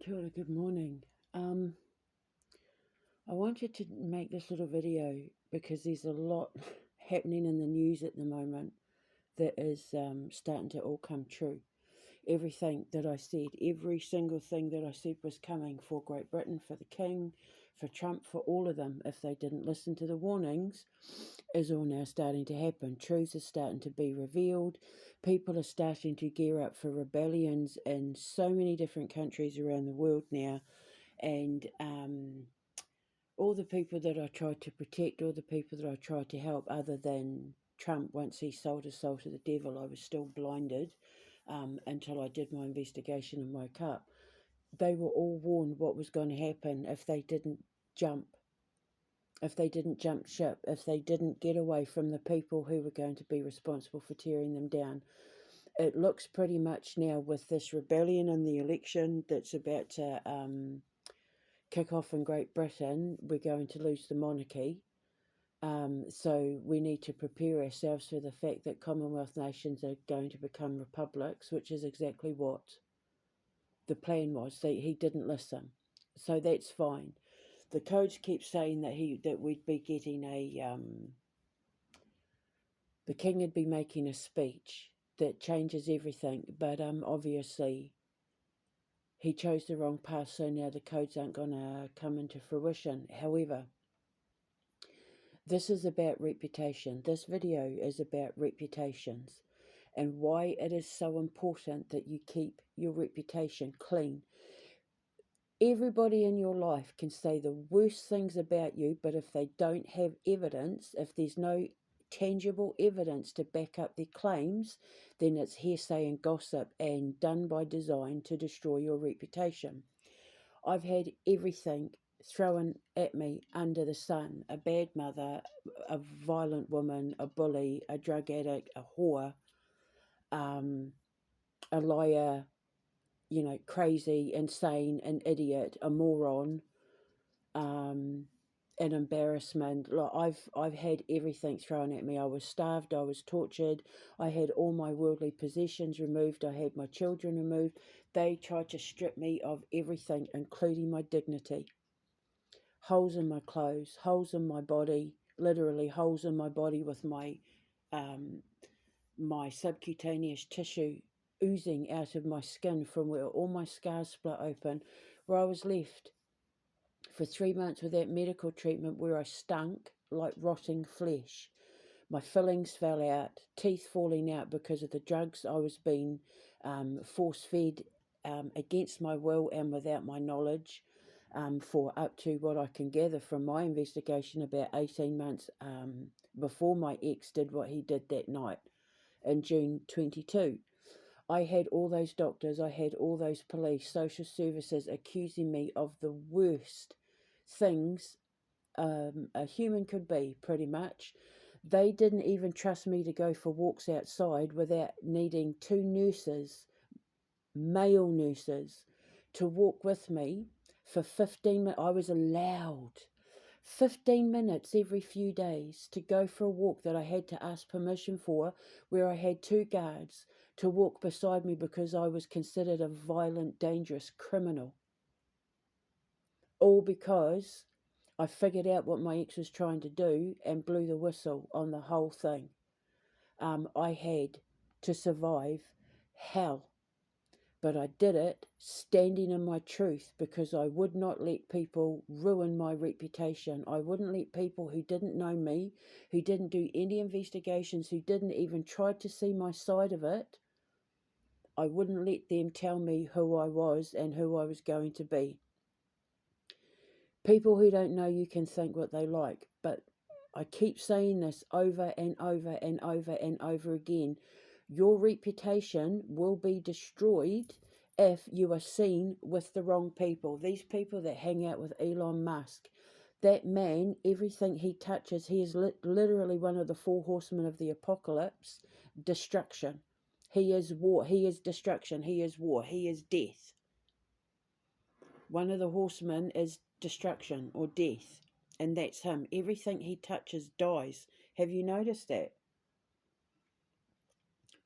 Kia ora, good morning. I wanted to make this little video because there's a lot happening in the news at the moment that is starting to all come true. Everything that I said, every single thing that I said was coming for Great Britain, for the King, for Trump, for all of them, if they didn't listen to the warnings, is all now starting to happen. Truths are starting to be revealed. People are starting to gear up for rebellions in so many different countries around the world now. And all the people that I tried to protect, all the people that I tried to help, other than Trump, once he sold his soul to the devil, I was still blinded until I did my investigation and woke up. They were all warned what was going to happen if they didn't jump, if they didn't jump ship, if they didn't get away from the people who were going to be responsible for tearing them down. It looks pretty much now with this rebellion in the election that's about to kick off in Great Britain, we're going to lose the monarchy. So we need to prepare ourselves for the fact that Commonwealth nations are going to become republics, which is exactly what the plan was. He didn't listen, so that's fine. The coach keeps saying that we'd be getting the king would be making a speech that changes everything, but obviously he chose the wrong path, so now the codes aren't going to come into fruition. However, this is about reputation. This video is about reputations and why it is so important that you keep your reputation clean. Everybody in your life can say the worst things about you, but if they don't have evidence, if there's no tangible evidence to back up their claims, then it's hearsay and gossip and done by design to destroy your reputation. I've had everything thrown at me under the sun: a bad mother, a violent woman, a bully, a drug addict, a whore, a liar, crazy, insane, an idiot, a moron, an embarrassment. Like I've had everything thrown at me. I was starved, I was tortured, I had all my worldly possessions removed, I had my children removed. They tried to strip me of everything, including my dignity. Holes in my clothes, holes in my body, literally holes in my body with my subcutaneous tissue oozing out of my skin from where all my scars split open, where I was left for 3 months without medical treatment, where I stunk like rotting flesh. My fillings fell out, teeth falling out because of the drugs I was being force fed against my will and without my knowledge, for up to what I can gather from my investigation, about 18 months before my ex did what he did that night in June 22. I had all those doctors, I had all those police, social services accusing me of the worst things a human could be, pretty much. They didn't even trust me to go for walks outside without needing two nurses, male nurses, to walk with me for 15 minutes. I was allowed 15 minutes every few days to go for a walk that I had to ask permission for, where I had two guards to walk beside me because I was considered a violent, dangerous criminal. All because I figured out what my ex was trying to do and blew the whistle on the whole thing. I had to survive hell, but I did it standing in my truth, because I would not let people ruin my reputation. I wouldn't let people who didn't know me, who didn't do any investigations, who didn't even try to see my side of it, I wouldn't let them tell me who I was and who I was going to be. People who don't know you can think what they like, but I keep saying this over and over and over and over again. Your reputation will be destroyed if you are seen with the wrong people. These people that hang out with Elon Musk, that man, everything he touches, he is literally one of the four horsemen of the apocalypse: destruction. He is war, he is destruction, he is war, he is death. One of the horsemen is destruction or death, and that's him. Everything he touches dies. Have you noticed that?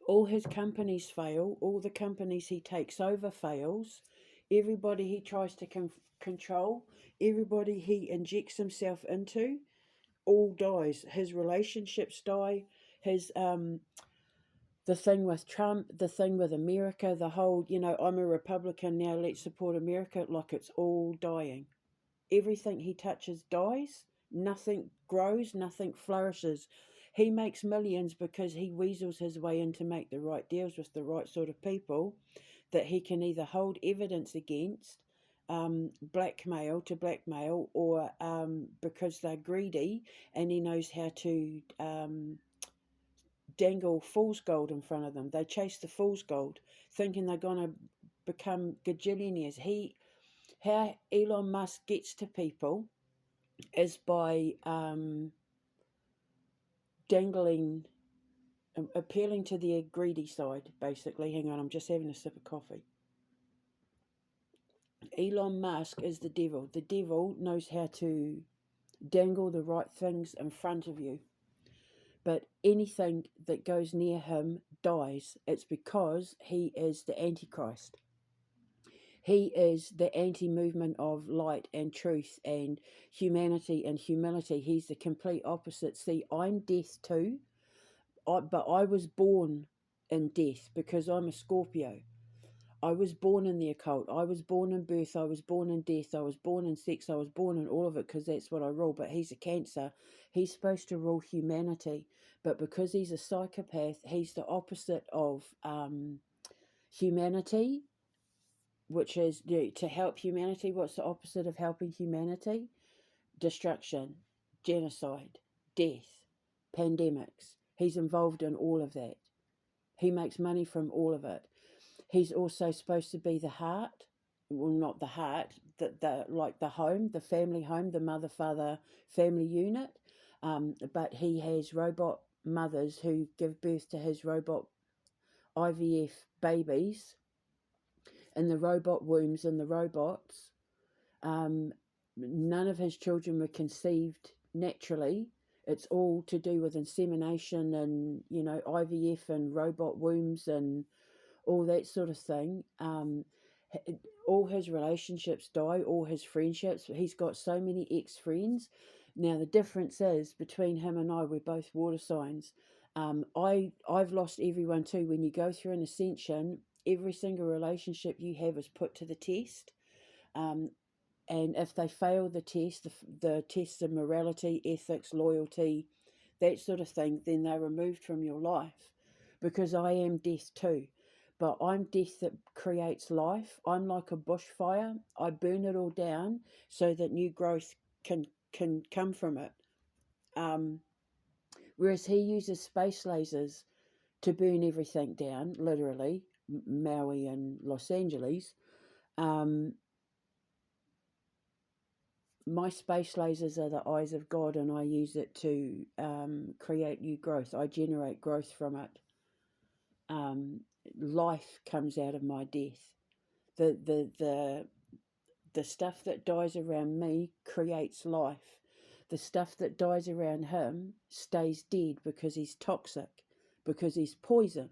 All his companies fail, all the companies he takes over fails. Everybody he tries to control, everybody he injects himself into, all dies. His relationships die. His the thing with Trump, the thing with America, the whole, I'm a Republican now, let's support America, like it's all dying. Everything he touches dies. Nothing grows, nothing flourishes. He makes millions because he weasels his way in to make the right deals with the right sort of people that he can either hold evidence against, blackmail to blackmail, or because they're greedy, and he knows how to dangle fool's gold in front of them. They chase the fool's gold, thinking they're going to become gajillionaires. How Elon Musk gets to people is by dangling, appealing to their greedy side, basically. Hang on, I'm just having a sip of coffee. Elon Musk is the devil. The devil knows how to dangle the right things in front of you. But anything that goes near him dies. It's because he is the Antichrist. He is the anti-movement of light and truth and humanity and humility. He's the complete opposite. See, I'm death too, but I was born in death because I'm a Scorpio. I was born in the occult. I was born in birth. I was born in death. I was born in sex. I was born in all of it because that's what I rule. But he's a Cancer. He's supposed to rule humanity. But because he's a psychopath, he's the opposite of humanity, which is to help humanity. What's the opposite of helping humanity? Destruction, genocide, death, pandemics. He's involved in all of that. He makes money from all of it. He's also supposed to be the heart. Well, not the heart, the like the home, the family home, the mother father family unit. But he has robot mothers who give birth to his robot IVF babies in the robot wombs and the robots. None of his children were conceived naturally. It's all to do with insemination and, IVF and robot wombs and all that sort of thing. All his relationships die, all his friendships. He's got so many ex-friends. Now, the difference is between him and I, we're both water signs. I've lost everyone too. When you go through an ascension, every single relationship you have is put to the test. And if they fail the test, the tests of morality, ethics, loyalty, that sort of thing, then they're removed from your life. Because I am death too. But I'm death that creates life. I'm like a bushfire. I burn it all down so that new growth can come from it. Whereas he uses space lasers to burn everything down, literally, Maui and Los Angeles. My space lasers are the eyes of God, and I use it to create new growth. I generate growth from it. Life comes out of my death. The stuff that dies around me creates life. The stuff that dies around him stays dead because he's toxic, because he's poison.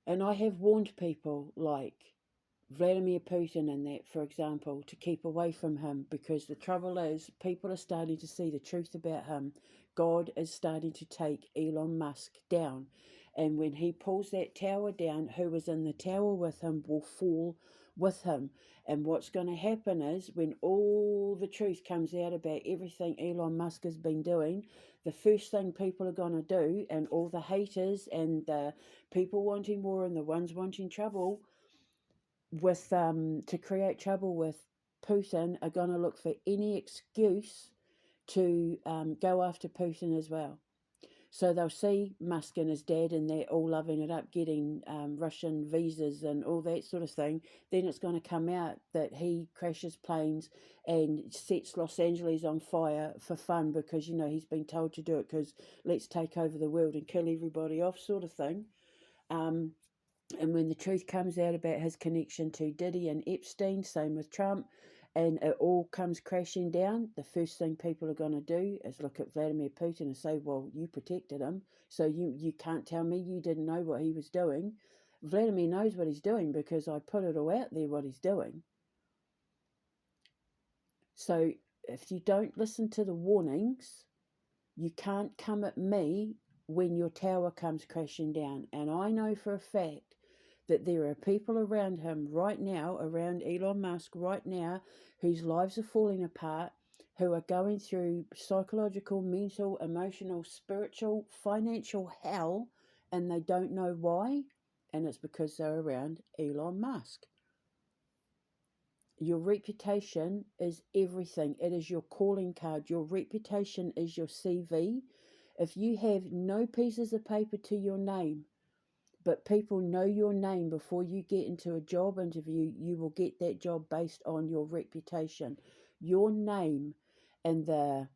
And I have warned people like Vladimir Putin and that, for example, to keep away from him, because the trouble is people are starting to see the truth about him. God is starting to take Elon Musk down. And when he pulls that tower down, who was in the tower with him will fall with him. And what's going to happen is when all the truth comes out about everything Elon Musk has been doing, the first thing people are going to do, and all the haters and the people wanting war and the ones wanting trouble with to create trouble with Putin, are going to look for any excuse to go after Putin as well. So they'll see Musk and his dad and they're all loving it up, getting Russian visas and all that sort of thing. Then it's going to come out that he crashes planes and sets Los Angeles on fire for fun because, he's been told to do it because let's take over the world and kill everybody off sort of thing. And when the truth comes out about his connection to Diddy and Epstein, same with Trump, and it all comes crashing down, the first thing people are going to do is look at Vladimir Putin and say, well, you protected him, so you can't tell me you didn't know what he was doing. Vladimir knows what he's doing because I put it all out there what he's doing. So if you don't listen to the warnings, you can't come at me when your tower comes crashing down. And I know for a fact that there are people around him right now, around Elon Musk right now, whose lives are falling apart, who are going through psychological, mental, emotional, spiritual, financial hell, and they don't know why. And it's because they're around Elon Musk. Your reputation is everything. It is your calling card. Your reputation is your CV. If you have no pieces of paper to your name, but people know your name before you get into a job interview, you will get that job based on your reputation. Your name and the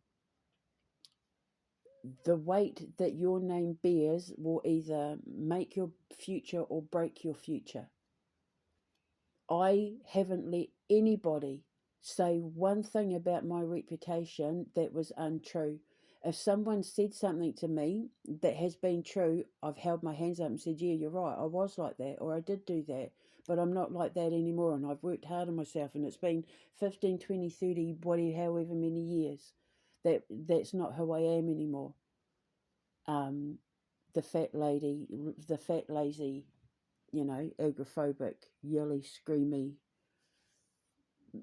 weight that your name bears will either make your future or break your future. I haven't let anybody say one thing about my reputation that was untrue. If someone said something to me that has been true, I've held my hands up and said, yeah, you're right, I was like that, or I did do that, but I'm not like that anymore, and I've worked hard on myself, and it's been 15, 20, 30, whatever, however many years. That's not who I am anymore. The fat lady, the fat, lazy, agoraphobic, yelly, screamy,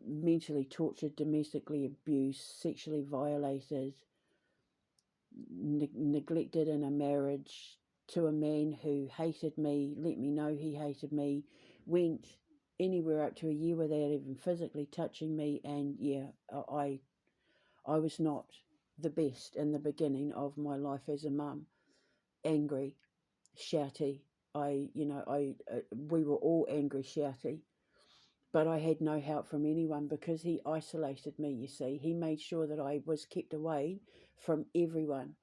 mentally tortured, domestically abused, sexually violated, neglected in a marriage, to a man who hated me, let me know he hated me, went anywhere up to a year without even physically touching me, and yeah, I was not the best in the beginning of my life as a mum. Angry, shouty. We were all angry, shouty. But I had no help from anyone because he isolated me, you see. He made sure that I was kept away from everyone.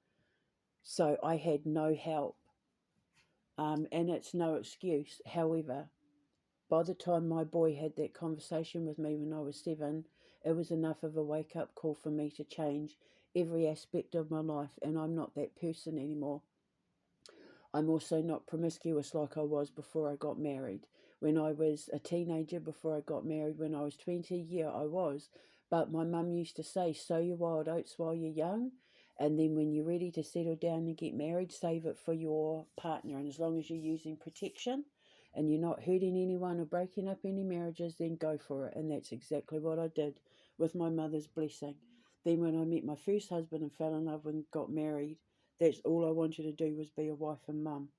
So I had no help. And it's no excuse. However, by the time my boy had that conversation with me when I was 7, it was enough of a wake-up call for me to change every aspect of my life. And I'm not that person anymore. I'm also not promiscuous like I was before I got married. When I was a teenager, before I got married, when I was 20, yeah, I was. But my mum used to say, sow your wild oats while you're young, and then when you're ready to settle down and get married, save it for your partner. And as long as you're using protection and you're not hurting anyone or breaking up any marriages, then go for it. And that's exactly what I did with my mother's blessing. Then when I met my first husband and fell in love and got married, that's all I wanted to do was be a wife and mum.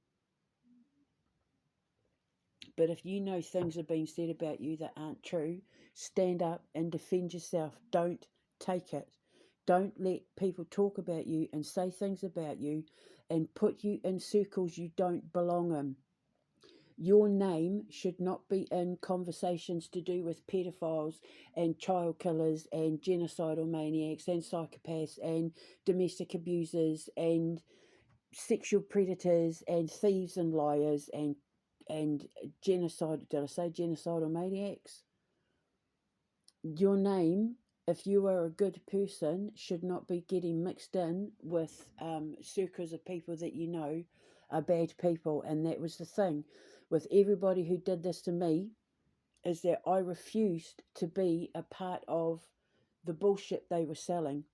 But if you know things are being said about you that aren't true, stand up and defend yourself. Don't take it. Don't let people talk about you and say things about you and put you in circles you don't belong in. Your name should not be in conversations to do with pedophiles and child killers and genocidal maniacs and psychopaths and domestic abusers and sexual predators and thieves and liars and genocide. Did I say genocidal maniacs? Your name, if you are a good person, should not be getting mixed in with circles of people that you know are bad people. And that was the thing with everybody who did this to me, is that I refused to be a part of the bullshit they were selling.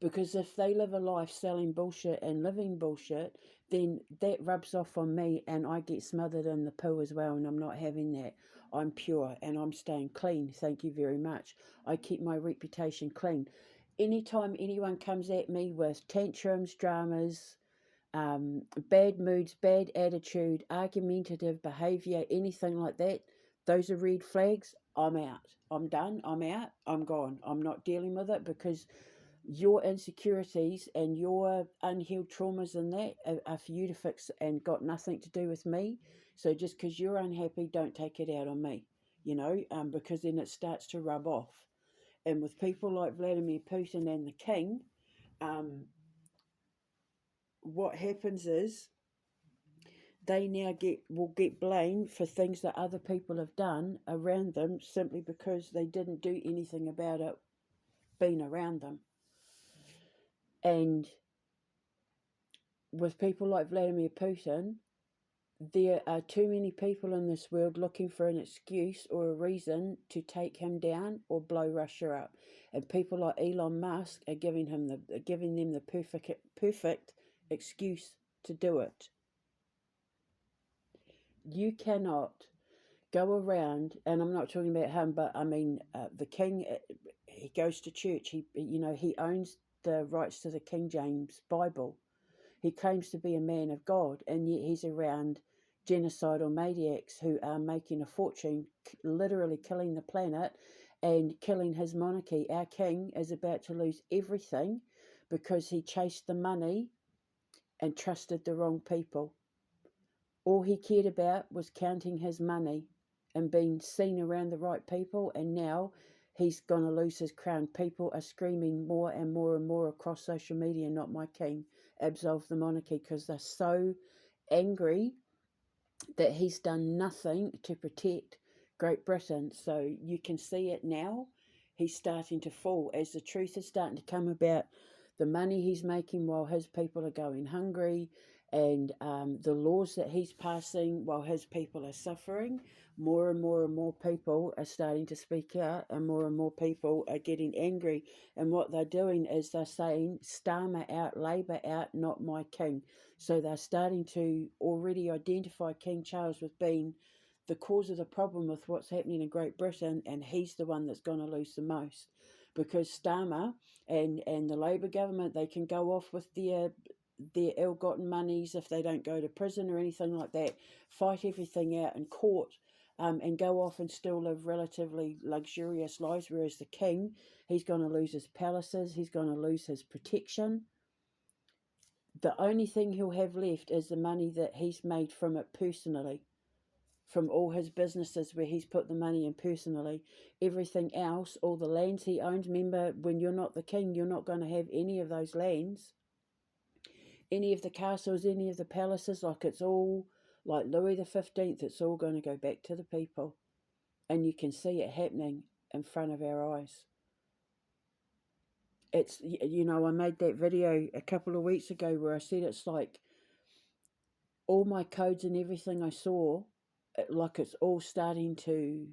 Because if they live a life selling bullshit and living bullshit, then that rubs off on me and I get smothered in the poo as well, and I'm not having that. I'm pure and I'm staying clean. Thank you very much. I keep my reputation clean. Anytime anyone comes at me with tantrums, dramas, bad moods, bad attitude, argumentative behaviour, anything like that, those are red flags. I'm out. I'm done. I'm out. I'm gone. I'm not dealing with it because your insecurities and your unhealed traumas and that are for you to fix and got nothing to do with me. So just because you're unhappy, don't take it out on me, because then it starts to rub off. And with people like Vladimir Putin and the king, what happens is they now will get blamed for things that other people have done around them simply because they didn't do anything about it being around them. And with people like Vladimir Putin, There are too many people in this world looking for an excuse or a reason to take him down or blow Russia up, and people like Elon Musk are giving them the perfect excuse to do it. You cannot go around, and I'm not talking about him, but I mean the king. He goes to church. He owns the rights to the King James Bible. He claims to be a man of God, and yet he's around genocidal maniacs who are making a fortune, literally killing the planet and killing his monarchy. Our king is about to lose everything because he chased the money and trusted the wrong people. All he cared about was counting his money and being seen around the right people, and now he's going to lose his crown. People are screaming more and more and more across social media, "Not my king, absolve the monarchy," because they're so angry that he's done nothing to protect Great Britain. So you can see it now. He's starting to fall as the truth is starting to come about the money he's making while his people are going hungry, and the laws that he's passing while his people are suffering. More and more and more people are starting to speak out, and more people are getting angry. And what they're doing is they're saying, "Starmer out, Labour out, not my king." So they're starting to already identify King Charles with being the cause of the problem with what's happening in Great Britain, and he's the one that's going to lose the most. Because Starmer and the Labour government, they can go off with their ill-gotten monies if they don't go to prison or anything like that, fight everything out in court, and go off and still live relatively luxurious lives, whereas the king, he's going to lose his palaces, he's going to lose his protection. The only thing he'll have left is the money that he's made from it personally, from all his businesses where he's put the money in personally. Everything else, all the lands he owns, remember, when you're not the king, you're not going to have any of those lands, any of the castles, any of the palaces. Like, it's all like Louis the 15th, it's all going to go back to the people. And you can see it happening in front of our eyes. It's, I made that video a couple of weeks ago where I said it's like all my codes and everything I saw, like it's all starting to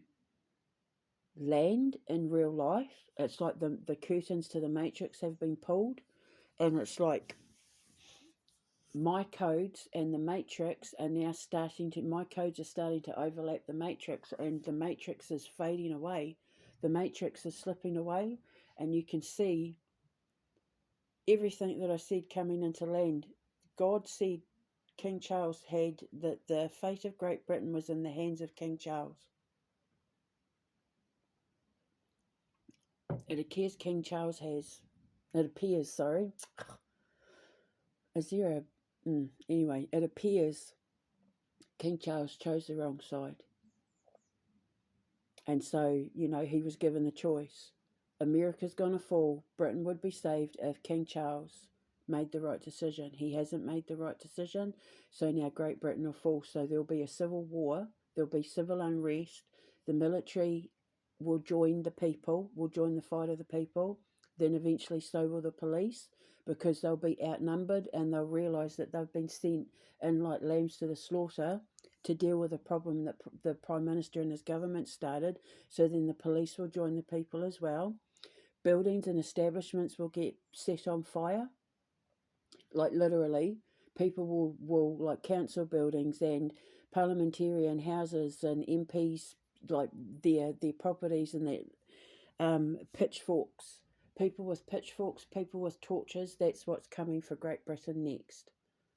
land in real life. It's like the curtains to the Matrix have been pulled, and it's like my codes and the Matrix are now my codes are starting to overlap the Matrix, and the Matrix is fading away. The Matrix is slipping away, and you can see everything that I said coming into land. God said King Charles had, that the fate of Great Britain was in the hands of King Charles. It appears King Charles has. It appears, sorry. Is there a... anyway, it appears King Charles chose the wrong side. And so, he was given the choice. America's going to fall. Britain would be saved if King Charles made the right decision. He hasn't made the right decision, so now Great Britain will fall. So there'll be a civil war, there'll be civil unrest, the military will join the people, will join the fight of the people, then eventually so will the police, because they'll be outnumbered and they'll realise that they've been sent in like lambs to the slaughter to deal with a problem that the Prime Minister and his government started. So then the police will join the people as well. Buildings and establishments will get set on fire. Like, literally, people will like council buildings and parliamentarian houses and MPs, like their properties and their pitchforks. People with pitchforks, people with torches, that's what's coming for Great Britain next.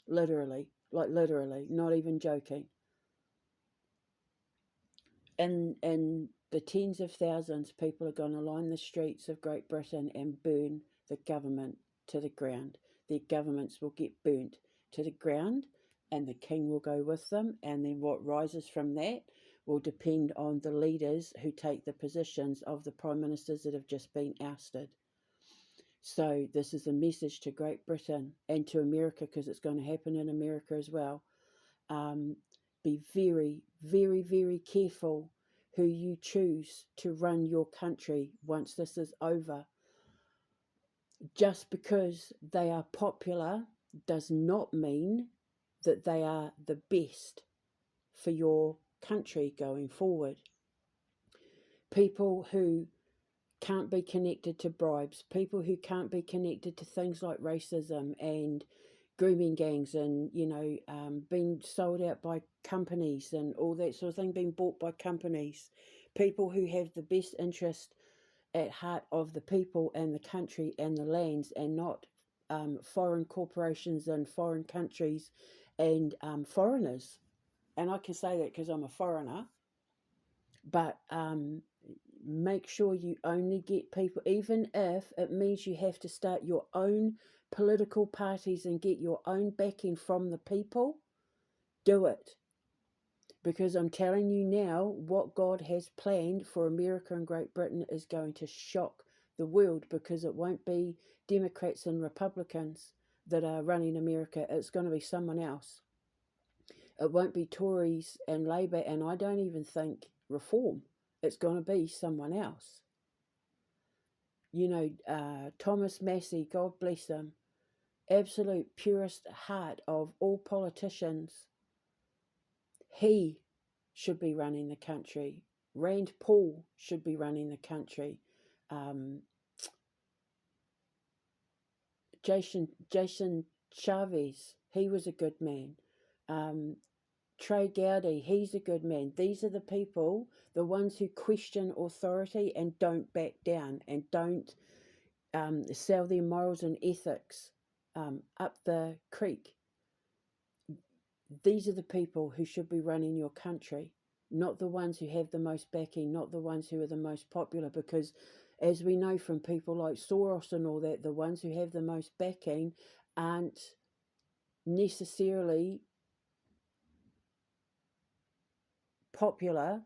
Literally, not even joking. In the tens of thousands, people are going to line the streets of Great Britain and burn the government to the ground. Their governments will get burnt to the ground, and the king will go with them. And then what rises from that will depend on the leaders who take the positions of the prime ministers that have just been ousted. So this is a message to Great Britain and to America, because it's going to happen in America as well. Be very, very, very careful who you choose to run your country once this is over. Just because they are popular does not mean that they are the best. for your country going forward. People who can't be connected to bribes, people who can't be connected to things like racism and grooming gangs and, being sold out by companies and all that sort of thing, being bought by companies, people who have the best interest at heart of the people and the country and the lands, and not foreign corporations and foreign countries and foreigners. And I can say that because I'm a foreigner, but make sure you only get people, even if it means you have to start your own political parties and get your own backing from the people, do it. Because I'm telling you now, what God has planned for America and Great Britain is going to shock the world, because it won't be Democrats and Republicans that are running America. It's going to be someone else. It won't be Tories and Labour, and I don't even think Reform. It's going to be someone else. Thomas Massey, God bless him, absolute purest heart of all politicians. He should be running the country. Rand Paul should be running the country. Jason Chavez, he was a good man. Trey Gowdy, he's a good man. These are the people, the ones who question authority and don't back down and don't sell their morals and ethics up the creek. These are the people who should be running your country, not the ones who have the most backing, not the ones who are the most popular, because as we know from people like Soros and all that, the ones who have the most backing aren't necessarily popular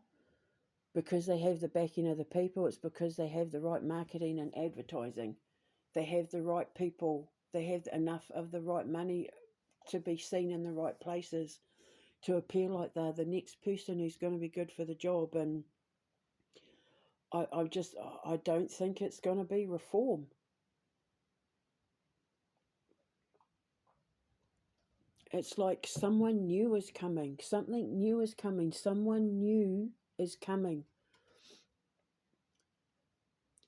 because they have the backing of the people. It's because they have the right marketing and advertising. They have the right people. They have enough of the right money to be seen in the right places, to appear like they're the next person who's going to be good for the job. And I don't think it's going to be Reform. It's like someone new is coming. Something new is coming. Someone new is coming.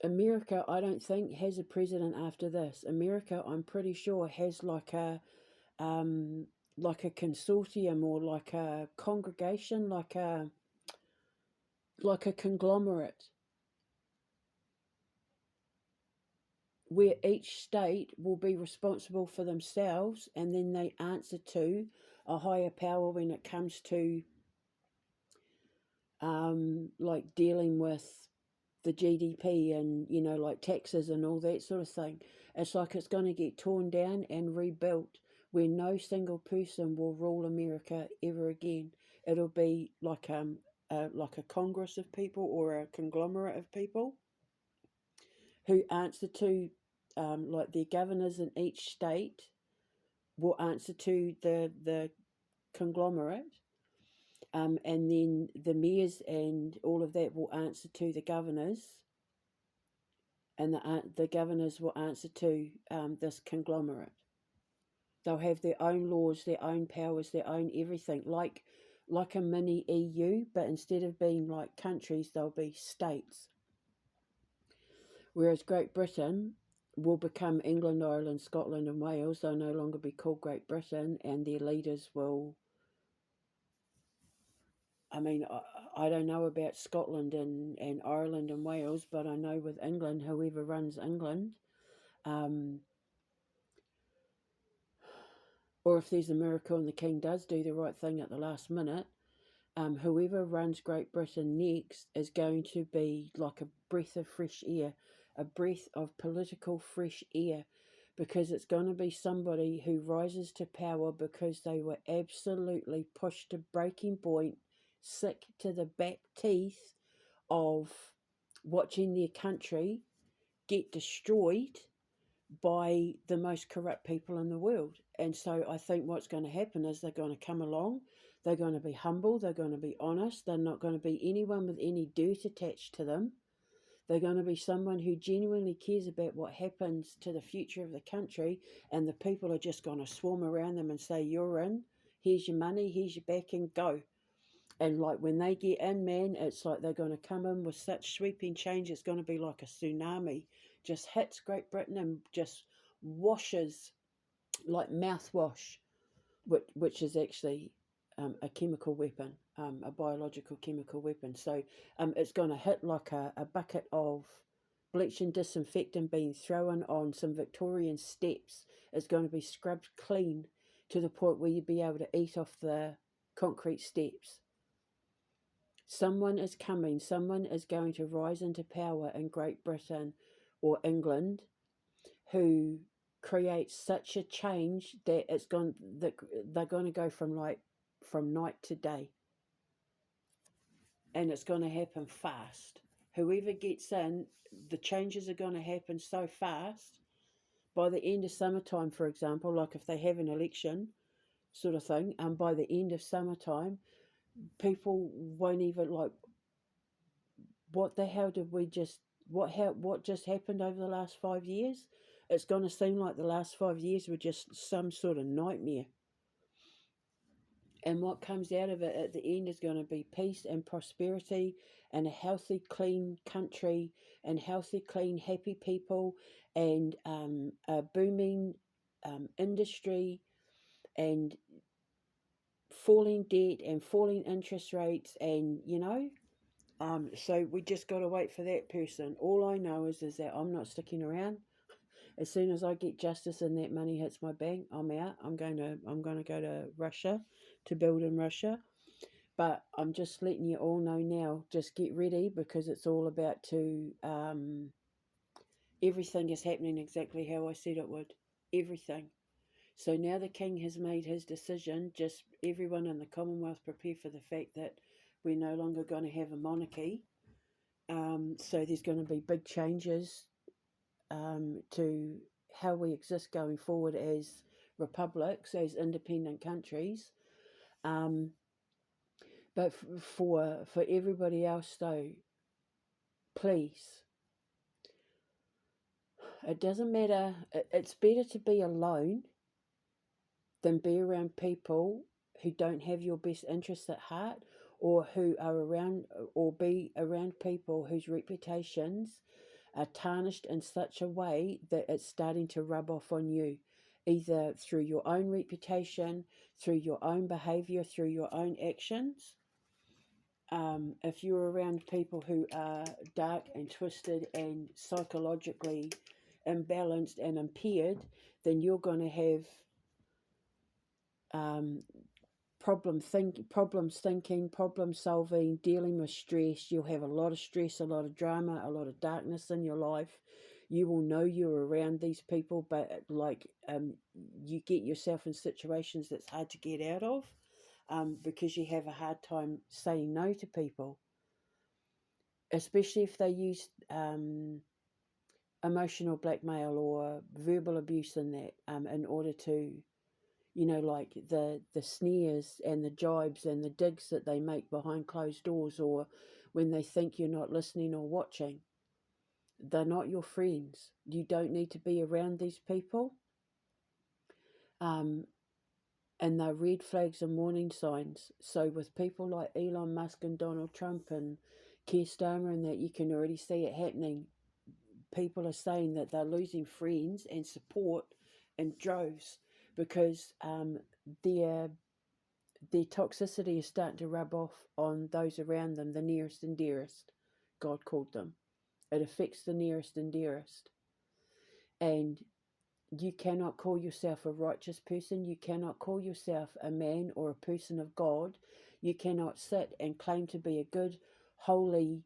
America, I don't think, has a president after this. America, I'm pretty sure, has like a consortium, or like a congregation, like a conglomerate, where each state will be responsible for themselves, and then they answer to a higher power when it comes to like dealing with the GDP and, like taxes and all that sort of thing. It's like it's going to get torn down and rebuilt, where no single person will rule America ever again. It'll be like a congress of people, or a conglomerate of people who answer to like their governors in each state will answer to the conglomerate, and then the mayors and all of that will answer to the governors, and the governors will answer to this conglomerate. They'll have their own laws, their own powers, their own everything, like a mini EU, but instead of being like countries, they'll be states. Whereas Great Britain will become England, Ireland, Scotland and Wales. They'll no longer be called Great Britain, and their leaders will... I don't know about Scotland and Ireland and Wales, but I know with England, whoever runs England, or if there's a miracle and the King does do the right thing at the last minute, whoever runs Great Britain next is going to be like a breath of fresh air, a breath of political fresh air, because it's going to be somebody who rises to power because they were absolutely pushed to breaking point, sick to the back teeth of watching their country get destroyed by the most corrupt people in the world. And so I think what's going to happen is they're going to come along, they're going to be humble, they're going to be honest, they're not going to be anyone with any dirt attached to them. They're going to be someone who genuinely cares about what happens to the future of the country, and the people are just going to swarm around them and say, you're in, here's your money, here's your backing, go. And like when they get in, man, it's like they're going to come in with such sweeping change. It's going to be like a tsunami, just hits Great Britain and just washes like mouthwash, which is actually a chemical weapon, a biological chemical weapon. So it's going to hit like a bucket of bleach and disinfectant being thrown on some Victorian steps. It's going to be scrubbed clean to the point where you'd be able to eat off the concrete steps. Someone is coming, someone is going to rise into power in Great Britain or England who creates such a change that they're going to go from night to day, and it's going to happen fast. Whoever gets in, the changes are going to happen so fast. By the end of summertime, for example, like if they have an election sort of thing, and by the end of summertime, people won't even like, what the hell did we just, what just happened over the last 5 years? It's going to seem like the last 5 years were just some sort of nightmare. And what comes out of it at the end is going to be peace and prosperity and a healthy, clean country and healthy, clean, happy people and a booming industry and falling debt and falling interest rates and, so we just got to wait for that person. All I know is that I'm not sticking around. As soon as I get justice and that money hits my bank, I'm out. I'm going to go to Russia to build in Russia. But I'm just letting you all know now. Just get ready because it's all about to. Everything is happening exactly how I said it would. Everything. So now the king has made his decision. Just everyone in the Commonwealth prepare for the fact that we're no longer going to have a monarchy. So there's going to be big changes to how we exist going forward as republics, as independent countries. But for everybody else, though, please, it doesn't matter. It's better to be alone than be around people who don't have your best interests at heart, or who are around, or be around people whose reputations are tarnished in such a way that it's starting to rub off on you, either through your own reputation, through your own behavior, through your own actions. If you're around people who are dark and twisted and psychologically imbalanced and impaired, then you're going to have problems thinking, problem solving, dealing with stress. You'll have a lot of stress, a lot of drama, a lot of darkness in your life. You will know you're around these people, but you get yourself in situations that's hard to get out of because you have a hard time saying no to people, especially if they use emotional blackmail or verbal abuse in that in order to, like the sneers and the jibes and the digs that they make behind closed doors, or when they think you're not listening or watching. They're not your friends. You don't need to be around these people. And they're red flags and warning signs. So with people like Elon Musk and Donald Trump and Keir Starmer and that, you can already see it happening. People are saying that they're losing friends and support in droves because their toxicity is starting to rub off on those around them, the nearest and dearest, God called them. It affects the nearest and dearest. And you cannot call yourself a righteous person. You cannot call yourself a man or a person of God. You cannot sit and claim to be a good, holy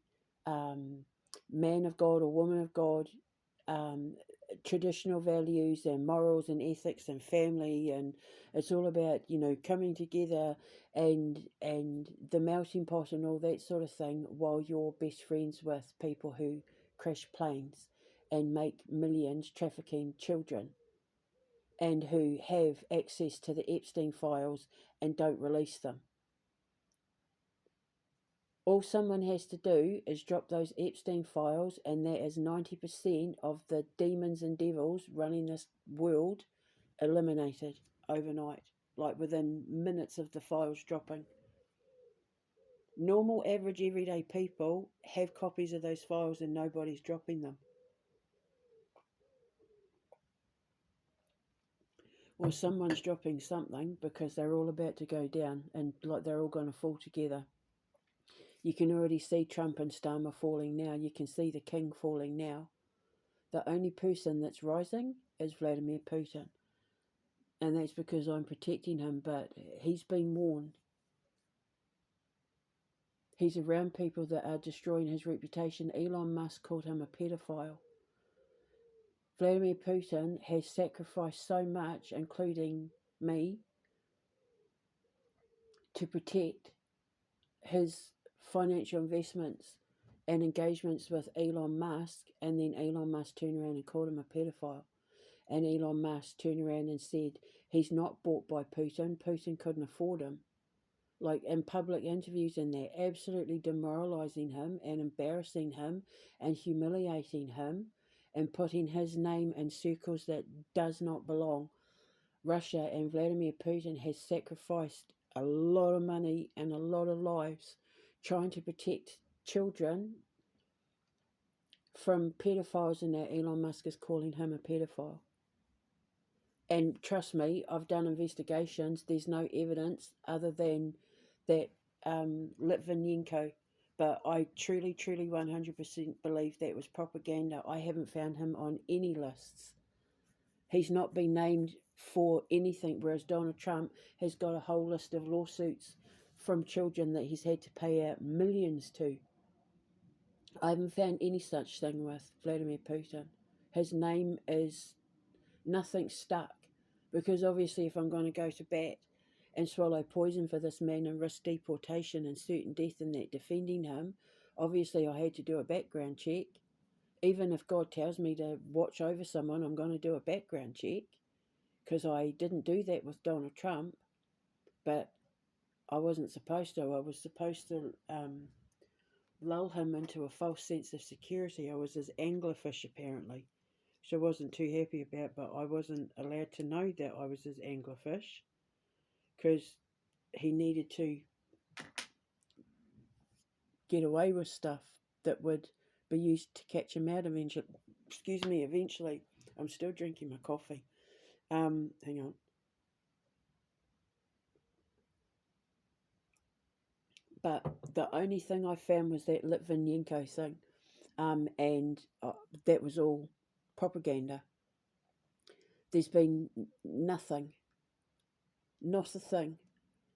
man of God or woman of God, traditional values and morals and ethics and family, and it's all about coming together and the melting pot and all that sort of thing, while you're best friends with people who crash planes and make millions trafficking children and who have access to the Epstein files and don't release them. All someone has to do is drop those Epstein files, and that is 90% of the demons and devils running this world eliminated overnight, like within minutes of the files dropping. Normal, average, everyday people have copies of those files and nobody's dropping them. Or someone's dropping something because they're all about to go down and like they're all going to fall together. You can already see Trump and Starmer falling now. You can see the king falling now. The only person that's rising is Vladimir Putin. And that's because I'm protecting him, but he's been warned. He's around people that are destroying his reputation. Elon Musk called him a pedophile. Vladimir Putin has sacrificed so much, including me, to protect his financial investments and engagements with Elon Musk, and then Elon Musk turned around and called him a pedophile. And Elon Musk turned around and said he's not bought by Putin. Putin couldn't afford him. Like in public interviews, and they're absolutely demoralizing him and embarrassing him and humiliating him and putting his name in circles that does not belong. Russia and Vladimir Putin has sacrificed a lot of money and a lot of lives trying to protect children from pedophiles, and now Elon Musk is calling him a pedophile. And trust me, I've done investigations. There's no evidence other than that Litvinenko. But I truly, truly 100% believe that was propaganda. I haven't found him on any lists. He's not been named for anything, whereas Donald Trump has got a whole list of lawsuits from children that he's had to pay out millions to. I haven't found any such thing with Vladimir Putin. His name is nothing stuck, because obviously if I'm going to go to bat and swallow poison for this man and risk deportation and certain death in that defending him, obviously I had to do a background check. Even if God tells me to watch over someone, I'm going to do a background check, because I didn't do that with Donald Trump, but I wasn't supposed to. I was supposed to lull him into a false sense of security. I was his anglerfish, apparently, which I wasn't too happy about, but I wasn't allowed to know that I was his anglerfish, because he needed to get away with stuff that would be used to catch him out eventually. Excuse me, eventually. I'm still drinking my coffee. Hang on. But the only thing I found was that Litvinenko thing. And that was all propaganda. There's been nothing. Not a thing.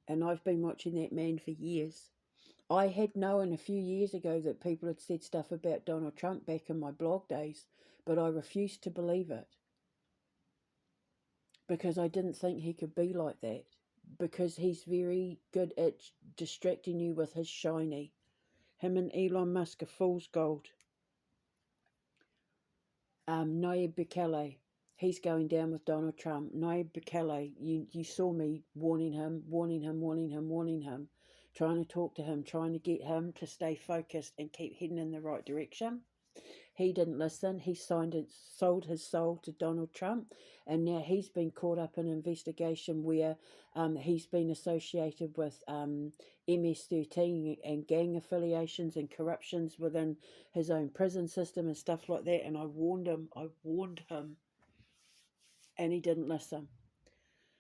And I've been watching that man for years. I had known a few years ago that people had said stuff about Donald Trump back in my blog days, but I refused to believe it, because I didn't think he could be like that, because he's very good at distracting you with his shiny. Him and Elon Musk are fool's gold. Nayib Bukele, he's going down with Donald Trump. Nayib Bukele, you saw me warning him, trying to talk to him, trying to get him to stay focused and keep heading in the right direction. He didn't listen. He sold his soul to Donald Trump, and now he's been caught up in an investigation where he's been associated with MS-13 and gang affiliations and corruptions within his own prison system and stuff like that. And I warned him, and he didn't listen.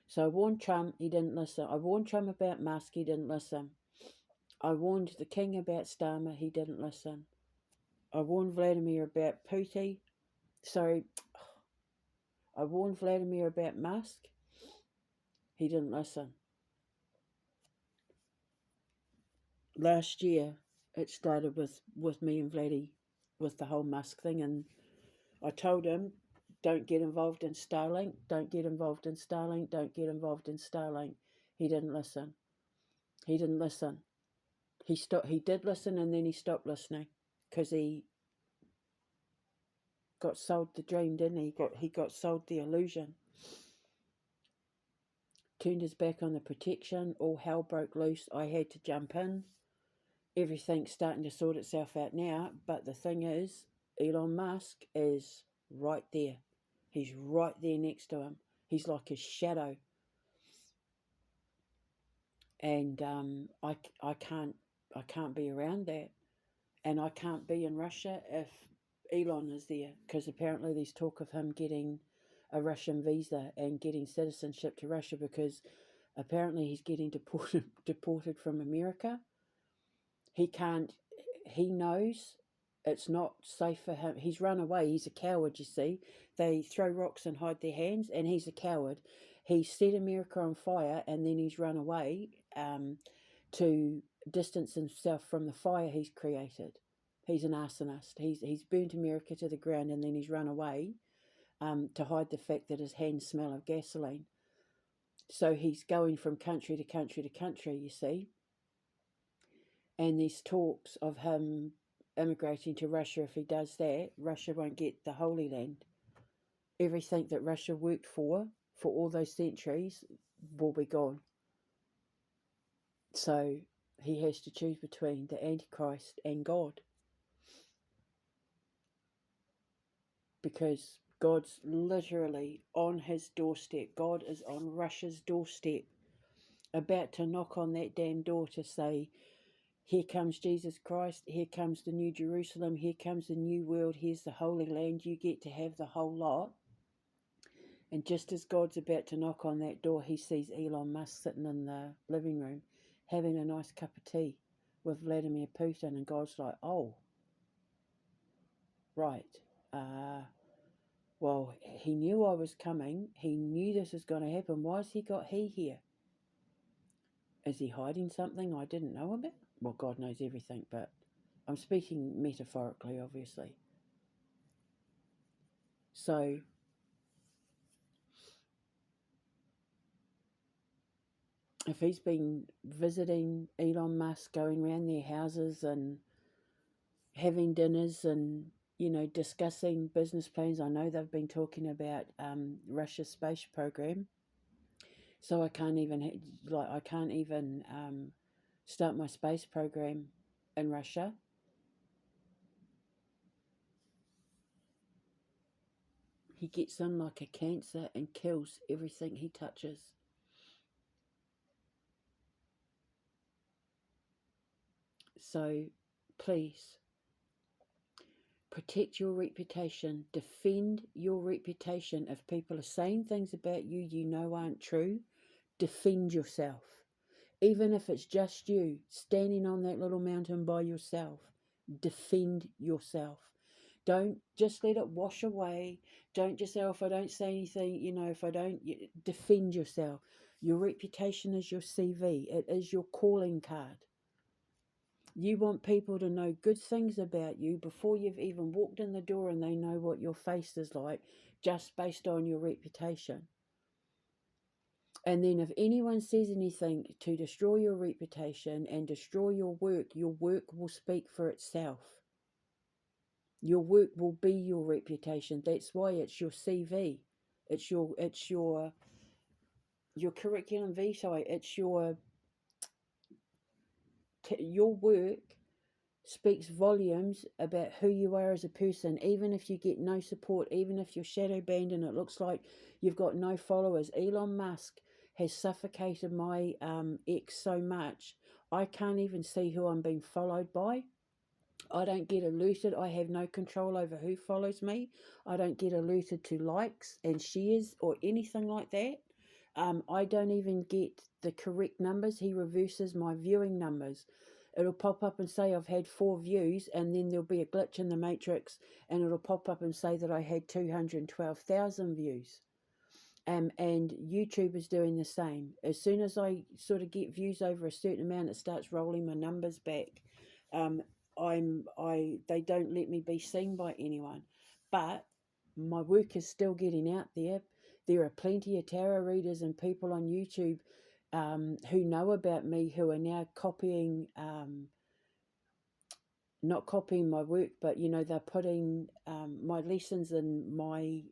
So I warned Trump, he didn't listen. I warned Trump about Musk, he didn't listen. I warned the king about Starmer, he didn't listen. I warned Vladimir about Putin. I warned Vladimir about Musk. He didn't listen. Last year, it started with me and Vladdy, with the whole Musk thing, and I told him, don't get involved in Starlink, don't get involved in Starlink, don't get involved in Starlink. He didn't listen. He didn't listen. He did listen, and then he stopped listening, because he got sold the dream, didn't he? He got sold the illusion. Turned his back on the protection. All hell broke loose. I had to jump in. Everything's starting to sort itself out now. But the thing is, Elon Musk is right there. He's right there next to him. He's like his shadow. And I I can't be around that. And I can't be in Russia if Elon is there, because apparently there's talk of him getting a Russian visa and getting citizenship to Russia, because apparently he's getting deported from America. He can't, he knows it's not safe for him. He's run away. He's a coward, you see. They throw rocks and hide their hands, and he's a coward. He set America on fire, and then he's run away to distance himself from the fire he's created. He's an arsonist. He's burnt America to the ground, and then he's run away to hide the fact that his hands smell of gasoline. So he's going from country to country to country, you see. And there's talks of him immigrating to Russia. If he does that, Russia won't get the Holy Land. Everything that Russia worked for all those centuries, will be gone. So he has to choose between the Antichrist and God. Because God's literally on his doorstep. God is on Russia's doorstep, about to knock on that damn door to say, here comes Jesus Christ, here comes the New Jerusalem, here comes the new world, here's the Holy Land, you get to have the whole lot. And just as God's about to knock on that door, he sees Elon Musk sitting in the living room having a nice cup of tea with Vladimir Putin, and God's like, oh, right, well, he knew I was coming, he knew this was going to happen, why's he got he here? Is he hiding something I didn't know about? Well, God knows everything, but I'm speaking metaphorically, obviously. So if he's been visiting Elon Musk, going around their houses and having dinners and, you know, discussing business plans, I know they've been talking about Russia's space program. So I can't even start my space program in Russia. He gets in like a cancer and kills everything he touches. So please, protect your reputation, defend your reputation. If people are saying things about you you know aren't true, defend yourself. Even if it's just you standing on that little mountain by yourself, defend yourself. Don't just let it wash away. Don't just say, oh, if I don't say anything, you know, if I don't, defend yourself. Your reputation is your CV. It is your calling card. You want people to know good things about you before you've even walked in the door, and they know what your face is like just based on your reputation. And then if anyone says anything to destroy your reputation and destroy your work will speak for itself. Your work will be your reputation. That's why it's your CV. It's your curriculum vitae. It's your work speaks volumes about who you are as a person. Even if you get no support, even if you're shadow banned and it looks like you've got no followers. Elon Musk has suffocated my ex so much, I can't even see who I'm being followed by. I don't get alerted. I have no control over who follows me. I don't get alerted to likes and shares or anything like that. I don't even get the correct numbers. He reverses my viewing numbers. It'll pop up and say I've had 4 views, and then there'll be a glitch in the matrix and it'll pop up and say that I had 212,000 views. And YouTube is doing the same. As soon as I sort of get views over a certain amount, it starts rolling my numbers back. They don't let me be seen by anyone, but my work is still getting out there. There are plenty of tarot readers and people on YouTube who know about me, who are now copying, not copying my work, but you know, they're putting my lessons and my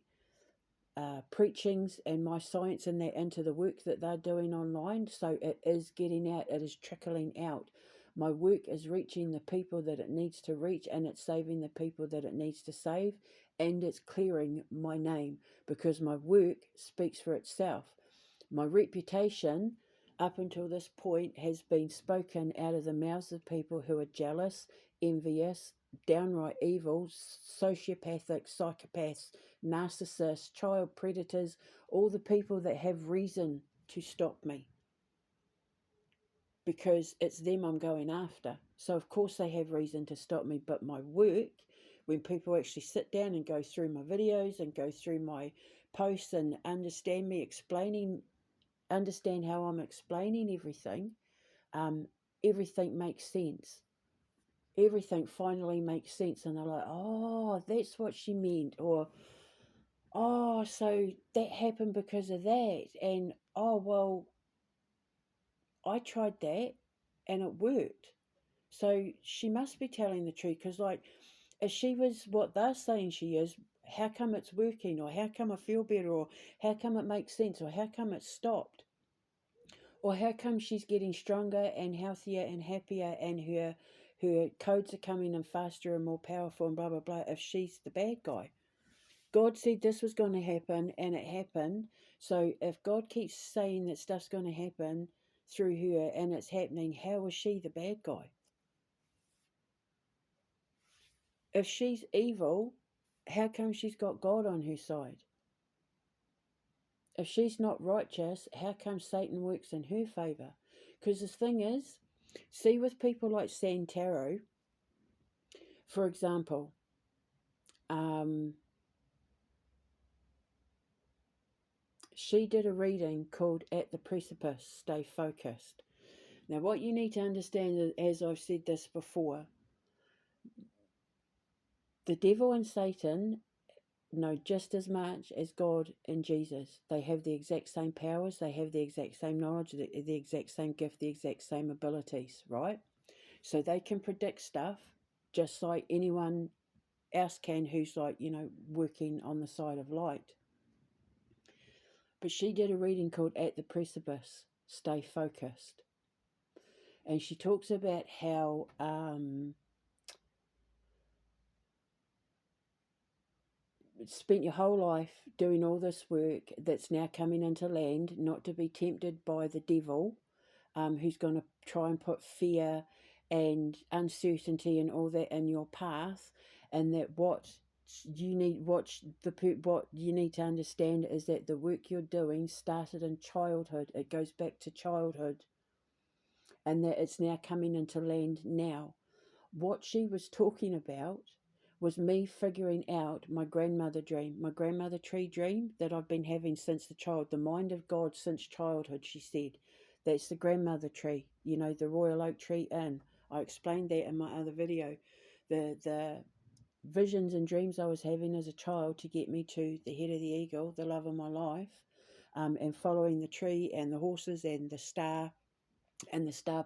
preachings and my science and that into the work that they're doing online. So it is getting out, it is trickling out. My work is reaching the people that it needs to reach, and it's saving the people that it needs to save, and it's clearing my name because my work speaks for itself. My reputation, up until this point has been spoken out of the mouths of people who are jealous, envious, downright evil, sociopathic, psychopaths, narcissists, child predators, all the people that have reason to stop me, because it's them I'm going after. So of course they have reason to stop me, but my work, when people actually sit down and go through my videos and go through my posts and understand me understand how I'm explaining everything, everything makes sense. Everything finally makes sense, and they're like, oh, that's what she meant, or oh, so that happened because of that, and oh, well, I tried that and it worked. So she must be telling the truth, because, like, if she was what they're saying she is, how come it's working, or how come I feel better, or how come it makes sense, or how come it's stopped? Or how come she's getting stronger and healthier and happier, and her codes are coming in faster and more powerful and blah blah blah, if she's the bad guy? God said this was going to happen and it happened. So if God keeps saying that stuff's going to happen through her and it's happening, how is she the bad guy? If she's evil, how come she's got God on her side? If she's not righteous, how come Satan works in her favour? Because the thing is, see, with people like Santaro, for example, she did a reading called At the Precipice, Stay Focused. Now, what you need to understand is, as I've said this before, the devil and Satan know just as much as God and Jesus. They have the exact same powers, they have the exact same knowledge, the exact same gift, the exact same abilities, right? So they can predict stuff just like anyone else can who's, like, working on the side of light. But she did a reading called At the Precipice, Stay Focused. And she talks about how spent your whole life doing all this work that's now coming into land, not to be tempted by the devil, who's going to try and put fear and uncertainty and all that in your path, and that what you need to understand is that the work you're doing started in childhood. It goes back to childhood, and that it's now coming into land now. What she was talking about was me figuring out my grandmother dream, my grandmother tree dream that I've been having since the child, the mind of God since childhood, she said. That's the grandmother tree, the Royal Oak Tree Inn. I explained that in my other video. The visions and dreams I was having as a child to get me to the head of the eagle, the love of my life, and following the tree and the horses and the star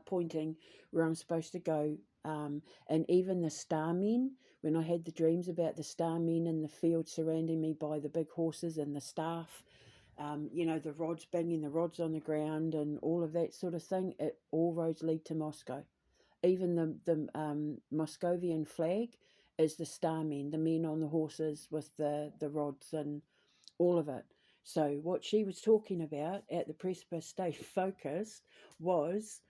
pointing where I'm supposed to go. And even the star men, when I had the dreams about the star men in the field surrounding me by the big horses and the staff, the rods, banging the rods on the ground and all of that sort of thing, all roads lead to Moscow. Even the Moscovian flag is the star men, the men on the horses with the rods and all of it. So what she was talking about at the Precipice Stay Focused was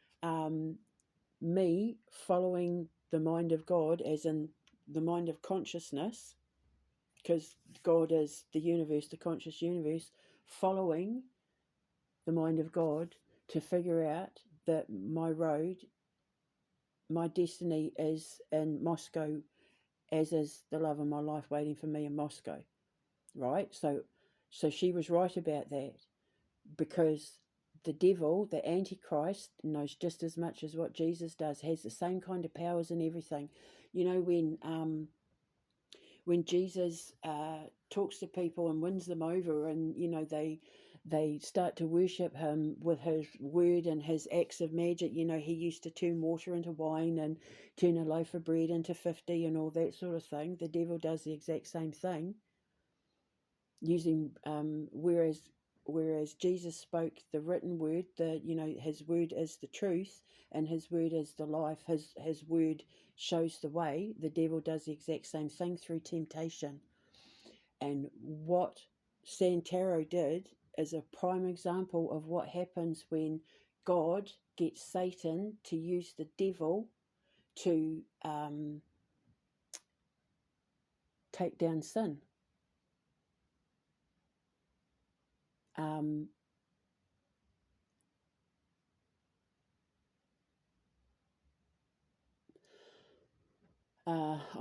me following the mind of God, as in the mind of consciousness, because God is the universe, the conscious universe, following the mind of God to figure out that my road, my destiny is in Moscow, as is the love of my life waiting for me in Moscow, right? So she was right about that, because the devil, the Antichrist, knows just as much as what Jesus does, has the same kind of powers and everything. When Jesus talks to people and wins them over, and they start to worship him with his word and his acts of magic. He used to turn water into wine and turn a loaf of bread into 50 and all that sort of thing. The devil does the exact same thing, using whereas Jesus spoke the written word, his word is the truth and his word is the life. His word shows the way. The devil does the exact same thing through temptation. And what Santaro did is a prime example of what happens when God gets Satan to use the devil to take down sin. I'm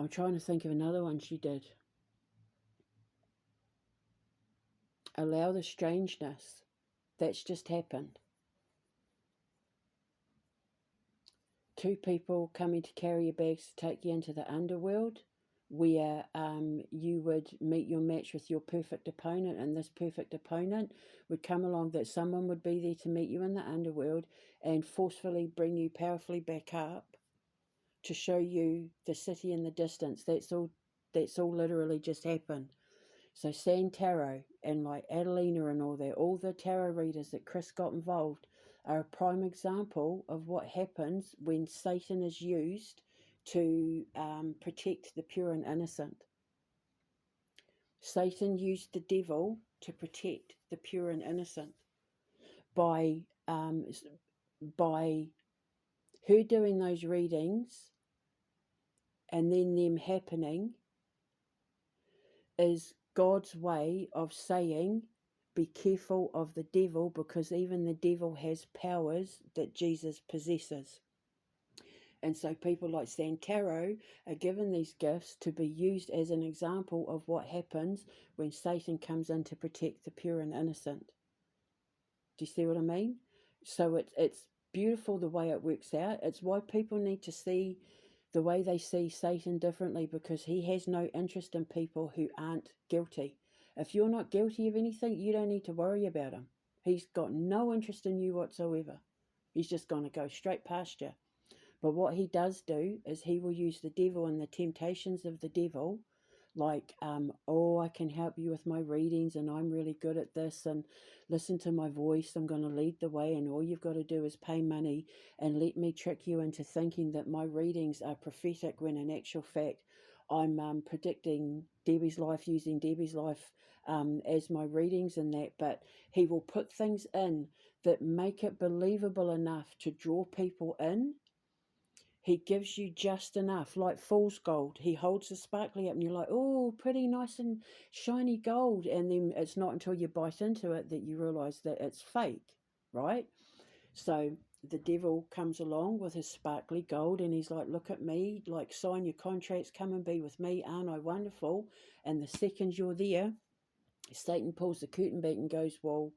trying to think of another one she did. Allow the strangeness. That's just happened. 2 people coming to carry your bags to take you into the underworld, where you would meet your match with your perfect opponent, and this perfect opponent would come along, that someone would be there to meet you in the underworld and forcefully bring you powerfully back up to show you the city in the distance. That's all literally just happened. So San Tarot and like Adelina and all the tarot readers that Chris got involved are a prime example of what happens when Satan is used to protect the pure and innocent. Satan used the devil to protect the pure and innocent by her doing those readings, and then them happening is God's way of saying, be careful of the devil, because even the devil has powers that Jesus possesses. And so people like Santaro are given these gifts to be used as an example of what happens when Satan comes in to protect the pure and innocent. Do you see what I mean? So it's beautiful the way it works out. It's why people need to see the way they see Satan differently, because he has no interest in people who aren't guilty. If you're not guilty of anything, you don't need to worry about him. He's got no interest in you whatsoever. He's just going to go straight past you. But what he does do is he will use the devil and the temptations of the devil, like, I can help you with my readings and I'm really good at this, and listen to my voice, I'm going to lead the way, and all you've got to do is pay money and let me trick you into thinking that my readings are prophetic, when in actual fact I'm predicting Debbie's life, using Debbie's life as my readings and that. But he will put things in that make it believable enough to draw people in. He gives you just enough, like fool's gold. He holds the sparkly up and you're like, oh, pretty nice and shiny gold. And then it's not until you bite into it that you realize that it's fake, right? So the devil comes along with his sparkly gold and he's like, look at me, like, sign your contracts, come and be with me, aren't I wonderful? And the second you're there, Satan pulls the curtain back and goes, well,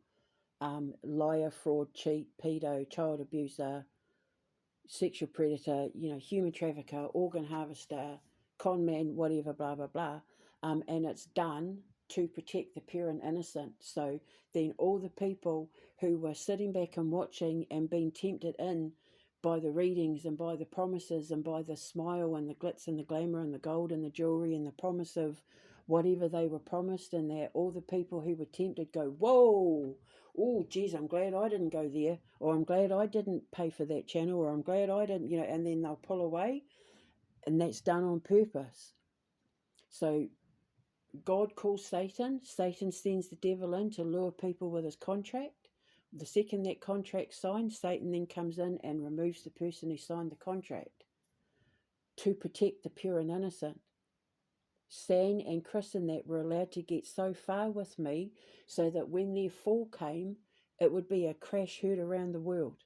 liar, fraud, cheat, pedo, child abuser, sexual predator, human trafficker, organ harvester, con man, whatever, blah, blah, blah. And it's done to protect the pure and innocent. So then all the people who were sitting back and watching and being tempted in by the readings and by the promises and by the smile and the glitz and the glamour and the gold and the jewelry and the promise of whatever they were promised, and that all the people who were tempted go, whoa, oh, geez, I'm glad I didn't go there, or I'm glad I didn't pay for that channel, or I'm glad I didn't, and then they'll pull away, and that's done on purpose. So God calls Satan. Satan sends the devil in to lure people with his contract. The second that contract's signed, Satan then comes in and removes the person who signed the contract to protect the pure and innocent. San and Chris and that were allowed to get so far with me so that when their fall came, it would be a crash heard around the world,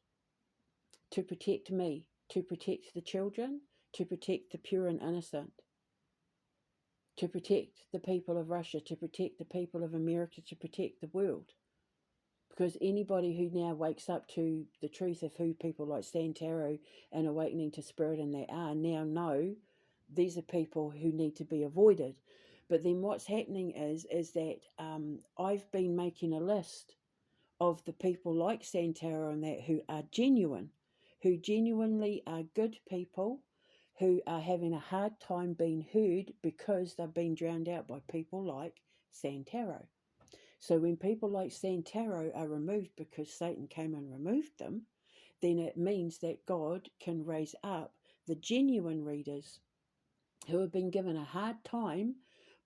to protect me, to protect the children, to protect the pure and innocent, to protect the people of Russia, to protect the people of America, to protect the world. Because anybody who now wakes up to the truth of who people like Santaro and Awakening to Spirit and they are, now know these are people who need to be avoided. But then what's happening is that I've been making a list of the people like Santaro and that who are genuine, who genuinely are good people, who are having a hard time being heard because they've been drowned out by people like Santaro. So when people like Santaro are removed because Satan came and removed them, then it means that God can raise up the genuine readers who have been given a hard time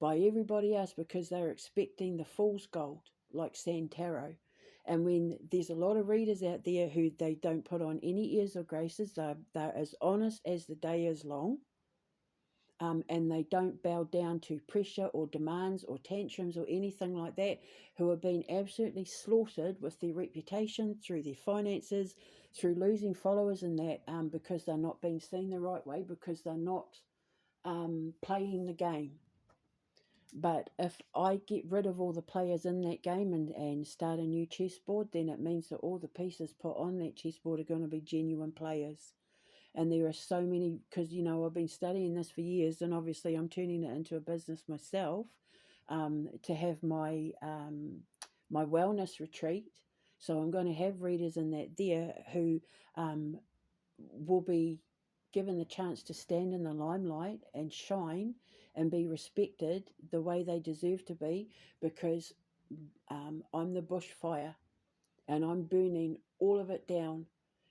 by everybody else because they're expecting the fool's gold, like Santaro. And when there's a lot of readers out there who they don't put on any airs or graces, they're as honest as the day is long, and they don't bow down to pressure or demands or tantrums or anything like that, who are being absolutely slaughtered with their reputation, through their finances, through losing followers and that, because they're not being seen the right way, because they're not playing the game. But if I get rid of all the players in that game and start a new chessboard, then it means that all the pieces put on that chessboard are going to be genuine players. And there are so many, because, I've been studying this for years, and obviously I'm turning it into a business myself, to have my my wellness retreat. So I'm going to have readers in that there who will be given the chance to stand in the limelight and shine and be respected the way they deserve to be, because I'm the bushfire, and I'm burning all of it down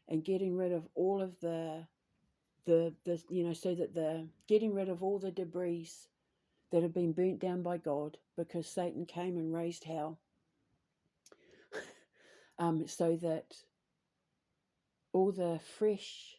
and getting rid of all of the so that the getting rid of all the debris that have been burnt down by God, because Satan came and raised hell, so that all the fresh,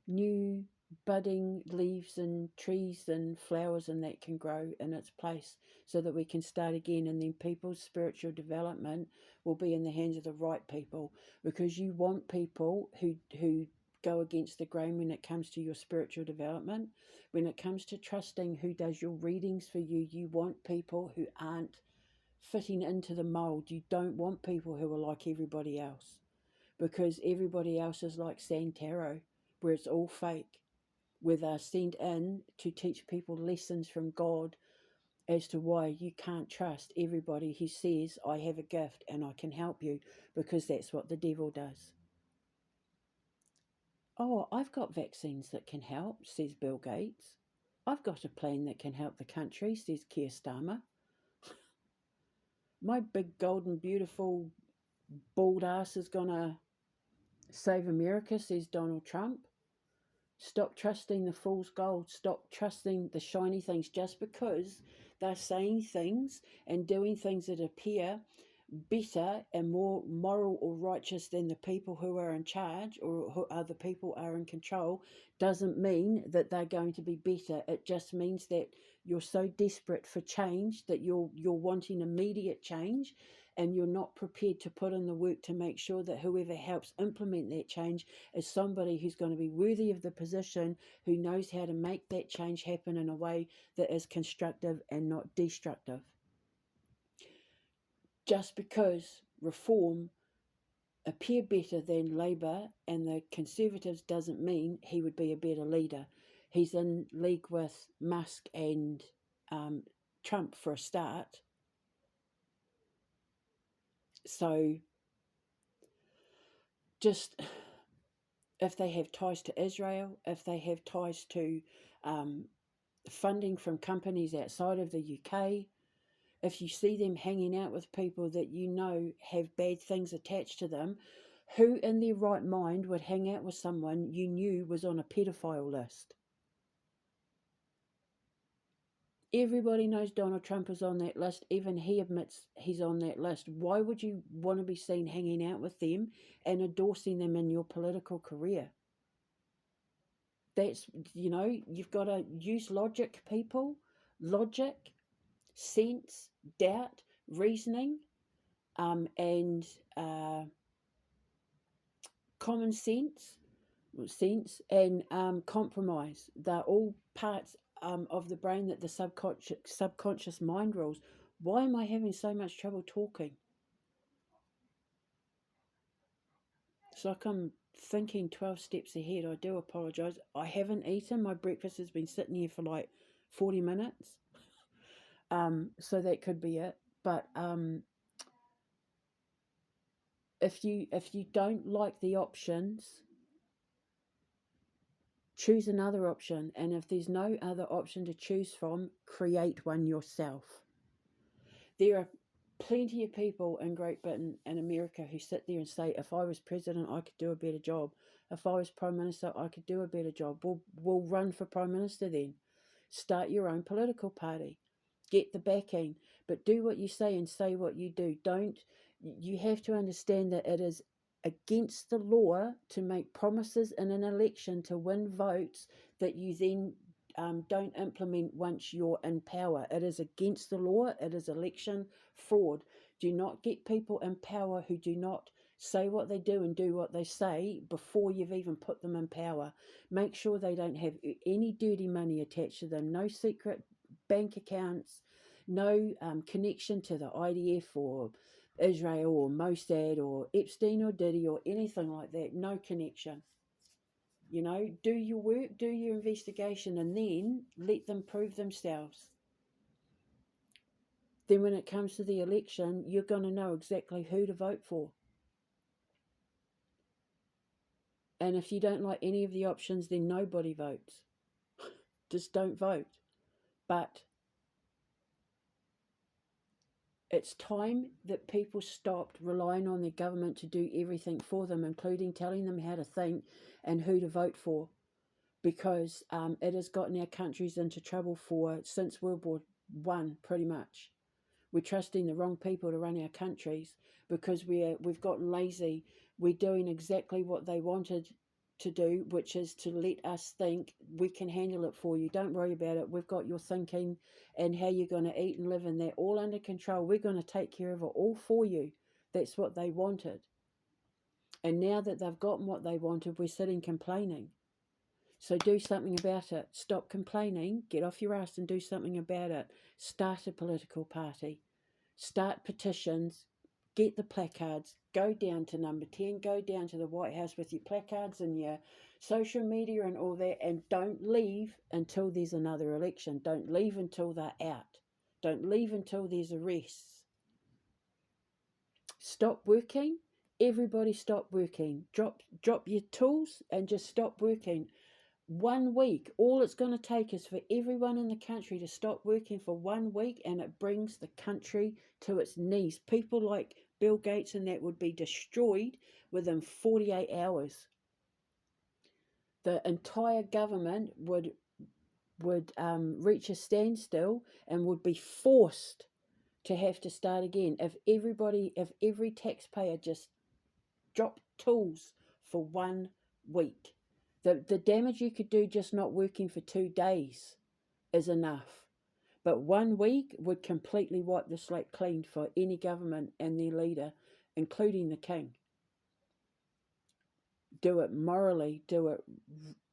new, budding leaves and trees and flowers and that can grow in its place, so that we can start again, and then people's spiritual development will be in the hands of the right people, because you want people who go against the grain when it comes to your spiritual development. When it comes to trusting who does your readings for you, you want people who aren't fitting into the mold. You don't want people who are like everybody else, because everybody else is like sand tarot, where it's all fake, where they're sent in to teach people lessons from God as to why you can't trust everybody who says, I have a gift and I can help you, because that's what the devil does. Oh, I've got vaccines that can help, says Bill Gates. I've got a plan that can help the country, says Keir Starmer. My big, golden, beautiful, bald ass is going to save America, says Donald Trump. Stop trusting the fool's gold. Stop trusting the shiny things just because they're saying things and doing things that appear better and more moral or righteous than the people who are in charge, or who other people are in control. Doesn't mean that they're going to be better. It just means that you're so desperate for change that you're wanting immediate change, and you're not prepared to put in the work to make sure that whoever helps implement that change is somebody who's going to be worthy of the position, who knows how to make that change happen in a way that is constructive and not destructive. Just because Reform appear better than Labour and the Conservatives doesn't mean he would be a better leader. He's in league with Musk and Trump for a start. So just, if they have ties to Israel, if they have ties to funding from companies outside of the UK, if you see them hanging out with people that you know have bad things attached to them, who in their right mind would hang out with someone you knew was on a pedophile list? Everybody knows Donald Trump is on that list. Even he admits he's on that list. Why would you want to be seen hanging out with them and endorsing them in your political career? That's, you've got to use logic, people. Logic, sense, doubt, reasoning, and common sense, and compromise. They're all parts of the brain that the subconscious mind rules. Why am I having so much trouble talking? It's like I'm thinking 12 steps ahead. I do apologise. I haven't eaten. My breakfast has been sitting here for like 40 minutes. So that could be it. But if you don't like the options, choose another option. And if there's no other option to choose from, create one yourself. There are plenty of people in Great Britain and America who sit there and say, if I was president, I could do a better job. If I was prime minister, I could do a better job. We'll run for prime minister then. Start your own political party. Get the backing. But do what you say and say what you do. Don't You have to understand that it is against the law to make promises in an election to win votes that you then don't implement once you're in power. It is against the law. It is election fraud. Do not get people in power who do not say what they do and do what they say before you've even put them in power. Make sure they don't have any dirty money attached to them, no secret bank accounts, no connection to the IDF or Israel or Mossad or Epstein or Diddy or anything like that. No connection. You know, do your work, do your investigation, and then let them prove themselves. Then when it comes to the election, you're going to know exactly who to vote for. And if you don't like any of the options, then nobody votes. Just don't vote. But it's time that people stopped relying on their government to do everything for them, including telling them how to think and who to vote for. Because it has gotten our countries into trouble since World War One, pretty much. We're trusting the wrong people to run our countries because we've gotten lazy. We're doing exactly what they wanted to do, which is to let us think we can handle it for you. Don't worry about it. We've got your thinking and how you're going to eat and live, and they're all under control. We're going to take care of it all for you. That's what they wanted. And now that they've gotten what they wanted, we're sitting complaining. So do something about it. Stop complaining, get off your ass and do something about it. Start a political party. Start petitions, get the placards, go down to number 10, go down to the White House with your placards and your social media and all that, and don't leave until there's another election. Don't leave until they're out. Don't leave until there's arrests. Stop working. Everybody stop working. Drop your tools and just stop working. 1 week, all it's going to take is for everyone in the country to stop working for 1 week, and it brings the country to its knees. People like Bill Gates and that would be destroyed within 48 hours. The entire government would reach a standstill and would be forced to have to start again if every taxpayer just dropped tools for 1 week. The damage you could do just not working for 2 days is enough. But 1 week would completely wipe the slate clean for any government and their leader, including the king. Do it morally, do it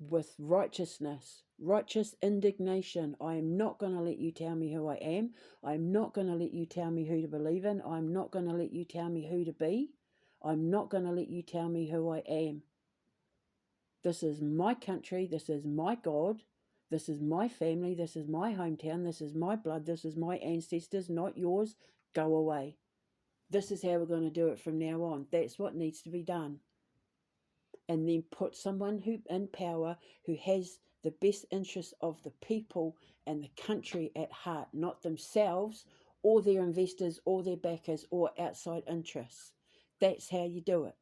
with righteousness, righteous indignation. I am not going to let you tell me who I am. I'm not going to let you tell me who to believe in. I'm not going to let you tell me who to be. I'm not going to let you tell me who I am. This is my country, this is my God, this is my family, this is my hometown, this is my blood, this is my ancestors, not yours. Go away. This is how we're going to do it from now on. That's what needs to be done. And then put someone who in power who has the best interests of the people and the country at heart, not themselves or their investors or their backers or outside interests. That's how you do it.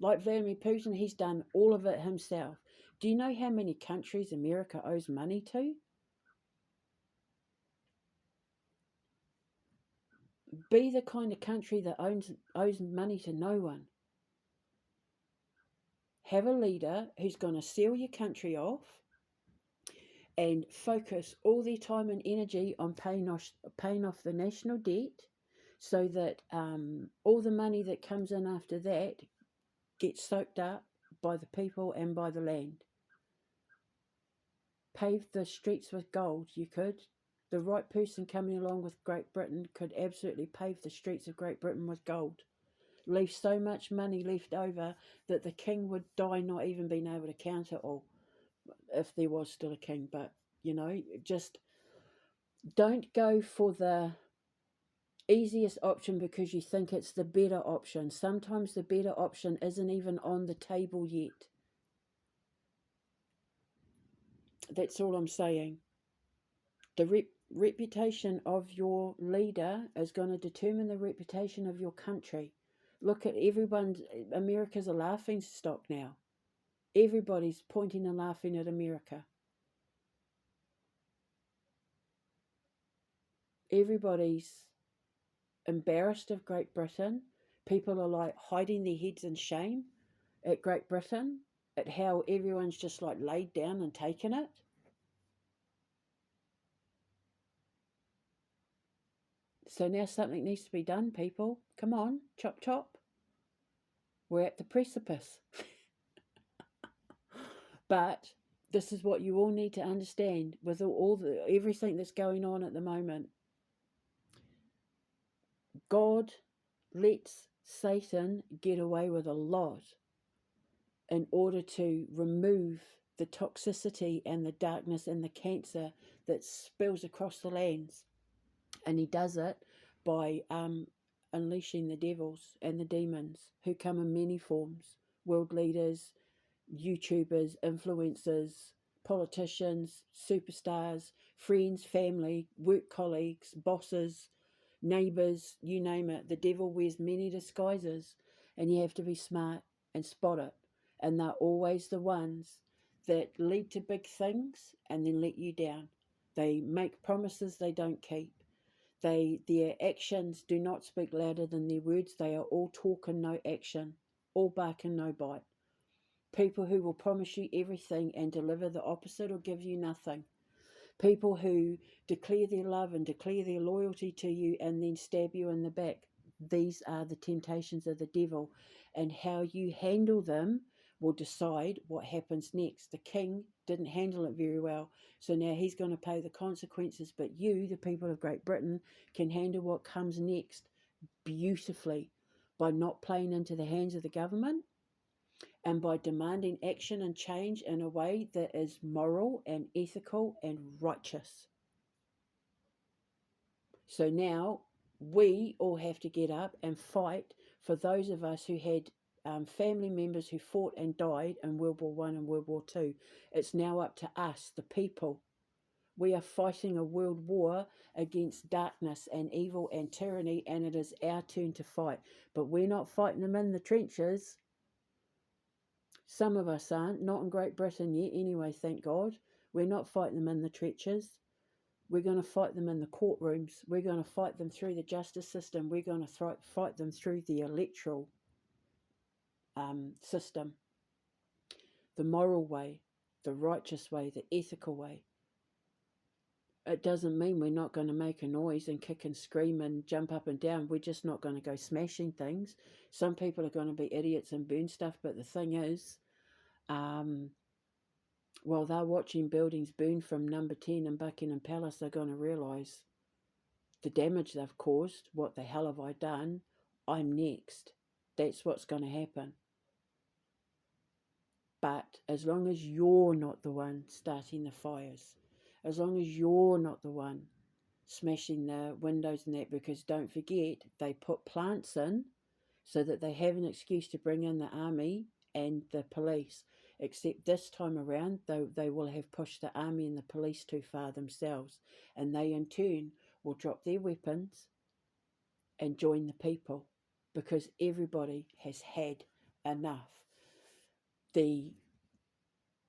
Like Vladimir Putin, he's done all of it himself. Do you know how many countries America owes money to? Be the kind of country that owes money to no one. Have a leader who's going to sell your country off and focus all their time and energy on paying off the national debt, so that all the money that comes in after that gets soaked up by the people and by the land. Pave the streets with gold. You could. The right person coming along with Great Britain could absolutely pave the streets of Great Britain with gold. Leave so much money left over that the king would die not even being able to count it all, if there was still a king. But, just don't go for the easiest option because you think it's the better option. Sometimes the better option isn't even on the table yet. That's all I'm saying. The reputation of your leader is going to determine the reputation of your country. Look at America's a laughing stock now. Everybody's pointing and laughing at America. Everybody's embarrassed of Great Britain People are like hiding their heads in shame at Great Britain, at how everyone's just like laid down and taken it. So now something needs to be done, people. Come on, chop chop. We're at the precipice. But this is what you all need to understand with everything that's going on at the moment. God lets Satan get away with a lot in order to remove the toxicity and the darkness and the cancer that spills across the lands. And he does it by unleashing the devils and the demons who come in many forms. World leaders, YouTubers, influencers, politicians, superstars, friends, family, work colleagues, bosses, neighbours, you name it. The devil wears many disguises, and you have to be smart and spot it. And they're always the ones that lead to big things and then let you down. They make promises they don't keep. Their actions do not speak louder than their words. They are all talk and no action, all bark and no bite. People who will promise you everything and deliver the opposite or give you nothing. People who declare their love and declare their loyalty to you and then stab you in the back. These are the temptations of the devil, and how you handle them will decide what happens next. The king didn't handle it very well, so now he's going to pay the consequences, but you, the people of Great Britain, can handle what comes next beautifully by not playing into the hands of the government and by demanding action and change in a way that is moral and ethical and righteous. So now we all have to get up and fight for those of us who had family members who fought and died in World War One and World War Two. It's now up to us, the people. We are fighting a world war against darkness and evil and tyranny, and it is our turn to fight. But we're not fighting them in the trenches. Some of us aren't, not in Great Britain yet anyway, thank God. We're not fighting them in the trenches. We're going to fight them in the courtrooms. We're going to fight them through the justice system. We're going to fight them through the electoral system. The moral way, the righteous way, the ethical way. It doesn't mean we're not going to make a noise and kick and scream and jump up and down. We're just not going to go smashing things. Some people are going to be idiots and burn stuff, but the thing is, while they're watching buildings burn from number 10 in Buckingham Palace, they're going to realise the damage they've caused. What the hell have I done? I'm next. That's what's going to happen. But as long as you're not the one starting the fires, as long as you're not the one smashing the windows and that, because don't forget, they put plants in so that they have an excuse to bring in the army and the police. Except this time around, they will have pushed the army and the police too far themselves, and they in turn will drop their weapons and join the people, because everybody has had enough. The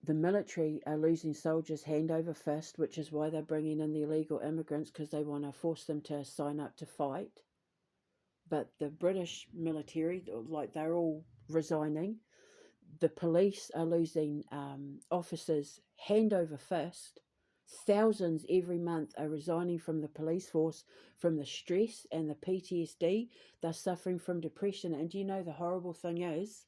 military are losing soldiers hand over fist, which is why they're bringing in the illegal immigrants, because they want to force them to sign up to fight. But the British military, like, they're all resigning. The police are losing officers hand over fist. Thousands every month are resigning from the police force from the stress and the PTSD. They're suffering from depression. And do you know the horrible thing is,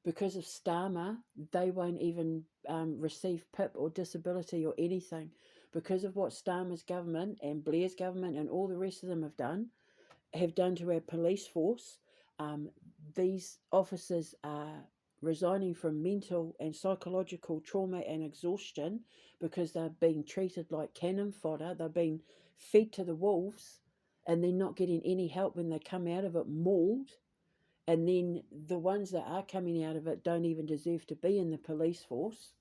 because of Starmer, they won't even receive PIP or disability or anything, because of what Starmer's government and Blair's government and all the rest of them have done to our police force. These officers are resigning from mental and psychological trauma and exhaustion because they're being treated like cannon fodder. They're being fed to the wolves, and they're not getting any help when they come out of it mauled. And then the ones that are coming out of it don't even deserve to be in the police force.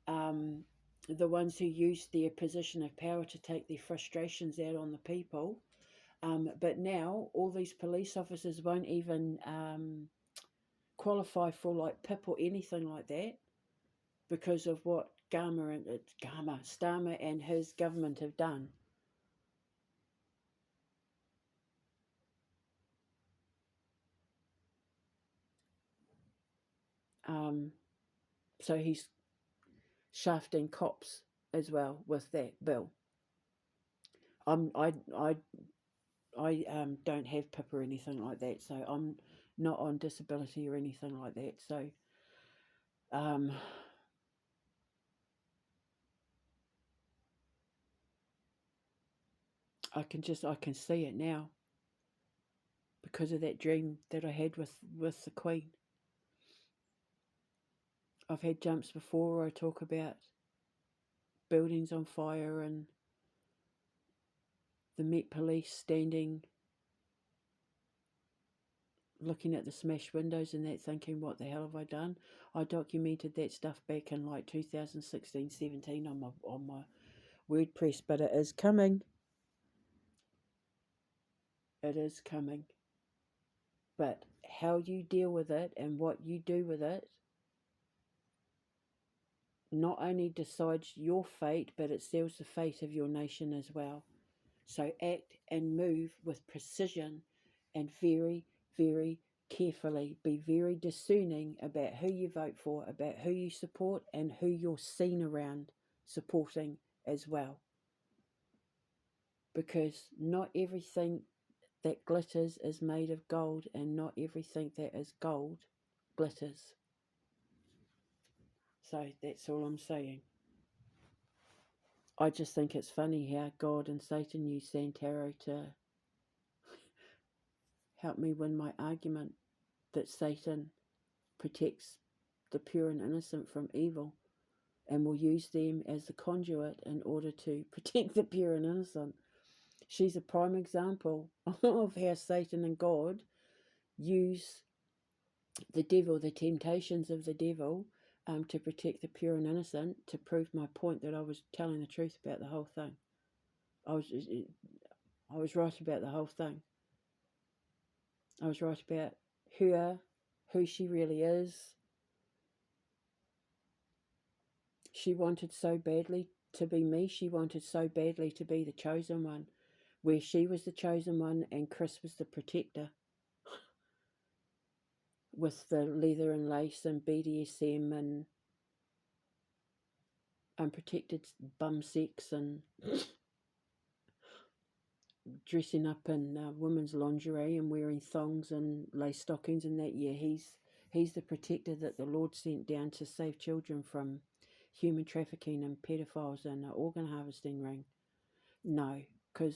The ones who use their position of power to take their frustrations out on the people. But now all these police officers won't even qualify for like PIP or anything like that, because of what Starmer and his government have done. So he's shafting cops as well with that bill. I don't have PIP or anything like that, so I'm not on disability or anything like that. So I can see it now because of that dream that I had with the Queen. I've had jumps before where I talk about buildings on fire and the Met Police standing looking at the smashed windows and that, thinking, what the hell have I done? I documented that stuff back in like 2016-17 on my WordPress, but it is coming. It is coming. But how you deal with it and what you do with it not only decides your fate, but it seals the fate of your nation as well. So act and move with precision and very, very carefully. Be very discerning about who you vote for, about who you support, and who you're seen around supporting as well. Because not everything that glitters is made of gold, and not everything that is gold glitters. So that's all I'm saying. I just think it's funny how God and Satan use Santaro to help me win my argument that Satan protects the pure and innocent from evil and will use them as the conduit in order to protect the pure and innocent. She's a prime example of how Satan and God use the devil, the temptations of the devil, to protect the pure and innocent, to prove my point that I was telling the truth about the whole thing. I was right about the whole thing. I was right about her, who she really is. She wanted so badly to be me. She wanted so badly to be the chosen one, where she was the chosen one and Chris was the protector, with the leather and lace and BDSM and unprotected bum sex and dressing up in women's lingerie and wearing thongs and lace stockings and that. Yeah, he's the protector that the Lord sent down to save children from human trafficking and pedophiles and an organ harvesting ring. No, because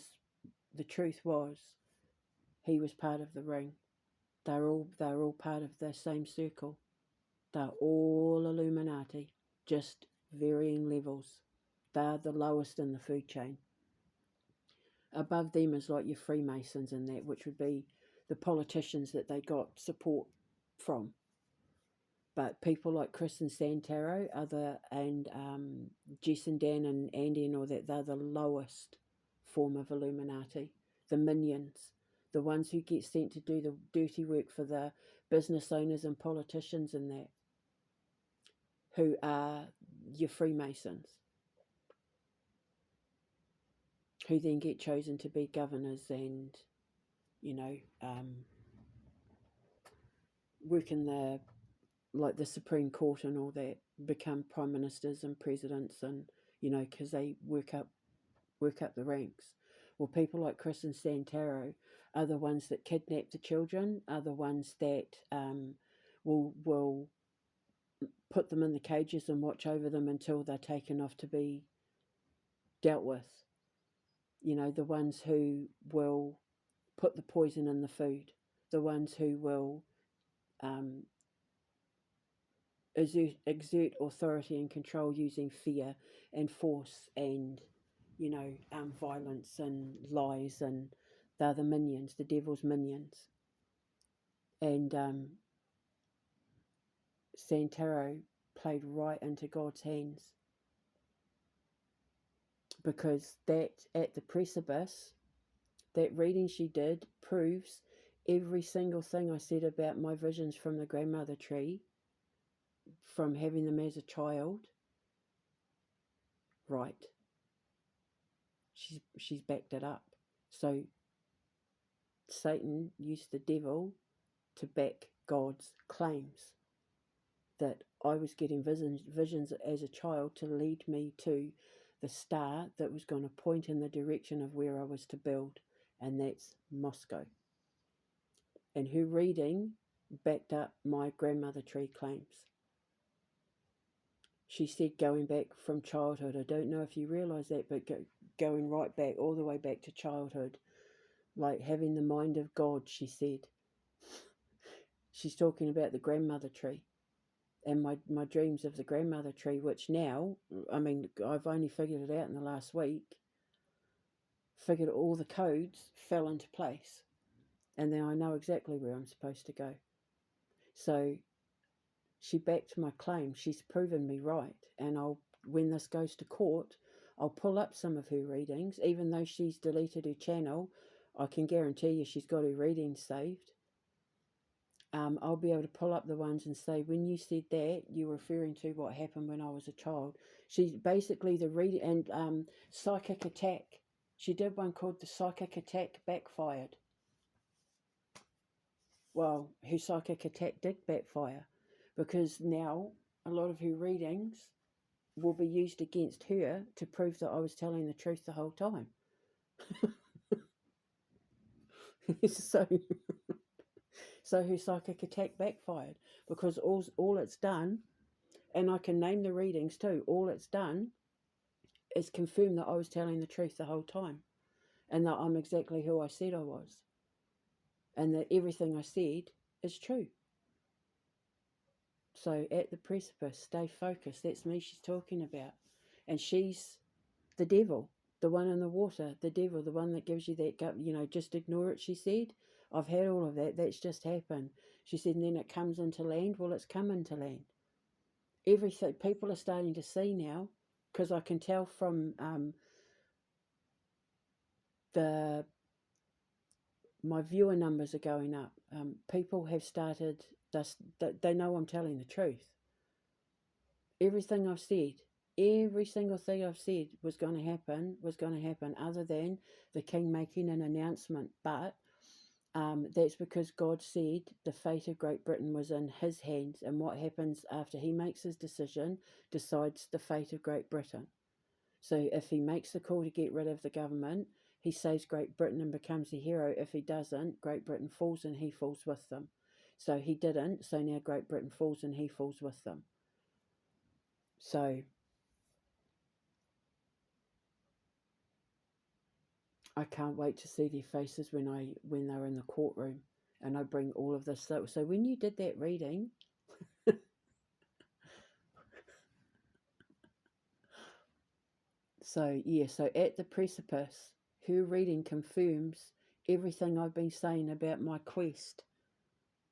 the truth was he was part of the ring. They're all part of the same circle. They're all Illuminati, just varying levels. They're the lowest in the food chain. Above them is like your Freemasons and that, which would be the politicians that they got support from. But people like Chris and Santaro, and Jess and Dan and Andy and all that, they're the lowest form of Illuminati. The minions, the ones who get sent to do the dirty work for the business owners and politicians and that, who are your Freemasons, who then get chosen to be governors and, work in the Supreme Court and all that, become prime ministers and presidents, and because they work up the ranks. Well, people like Chris and Santaro are the ones that kidnap the children, are the ones that will put them in the cages and watch over them until they're taken off to be dealt with. The ones who will put the poison in the food, the ones who will exert authority and control using fear and force and violence and lies, and they're the minions, the devil's minions. And Santaro played right into God's hands, because that at the precipice, that reading she did proves every single thing I said about my visions from the grandmother tree, from having them as a child, right. She's backed it up. So Satan used the devil to back God's claims. that I was getting visions as a child to lead me to the star that was going to point in the direction of where I was to build, and that's Moscow. And her reading backed up my grandmother tree claims. She said going back from childhood, I don't know if you realise that, but going right back, all the way back to childhood, like having the mind of God, she said. She's talking about the grandmother tree and my dreams of the grandmother tree, which now, I mean, I've only figured it out in the last week, figured all the codes fell into place. And then I know exactly where I'm supposed to go. So she backed my claim. She's proven me right. And when this goes to court, I'll pull up some of her readings. Even though she's deleted her channel, I can guarantee you she's got her readings saved. I'll be able to pull up the ones and say, when you said that, you're referring to what happened when I was a child. She's basically the reading, and psychic attack. She did one called the psychic attack backfired. Well, her psychic attack did backfire, because now a lot of her readings will be used against her to prove that I was telling the truth the whole time. So her psychic attack backfired, because all it's done, and I can name the readings too, all it's done is confirm that I was telling the truth the whole time, and that I'm exactly who I said I was, and that everything I said is true. So at the precipice, stay focused. That's me she's talking about. And she's the devil, the one in the water, the devil, the one that gives you that gut, just ignore it, she said. I've had all of that. That's just happened. She said, and then it comes into land. Well, it's come into land. Everything people are starting to see now, because I can tell from my viewer numbers are going up. People have started, they know I'm telling the truth. Everything I've said, every single thing I've said was going to happen, other than the king making an announcement. But that's because God said the fate of Great Britain was in his hands, and what happens after he makes his decision decides the fate of Great Britain. So if he makes the call to get rid of the government, he saves Great Britain and becomes the hero. If he doesn't, Great Britain falls and he falls with them. So he didn't, so now Great Britain falls and he falls with them. So I can't wait to see their faces when they're in the courtroom, and I bring all of this. So when you did that reading, so at the precipice, her reading confirms everything I've been saying about my quest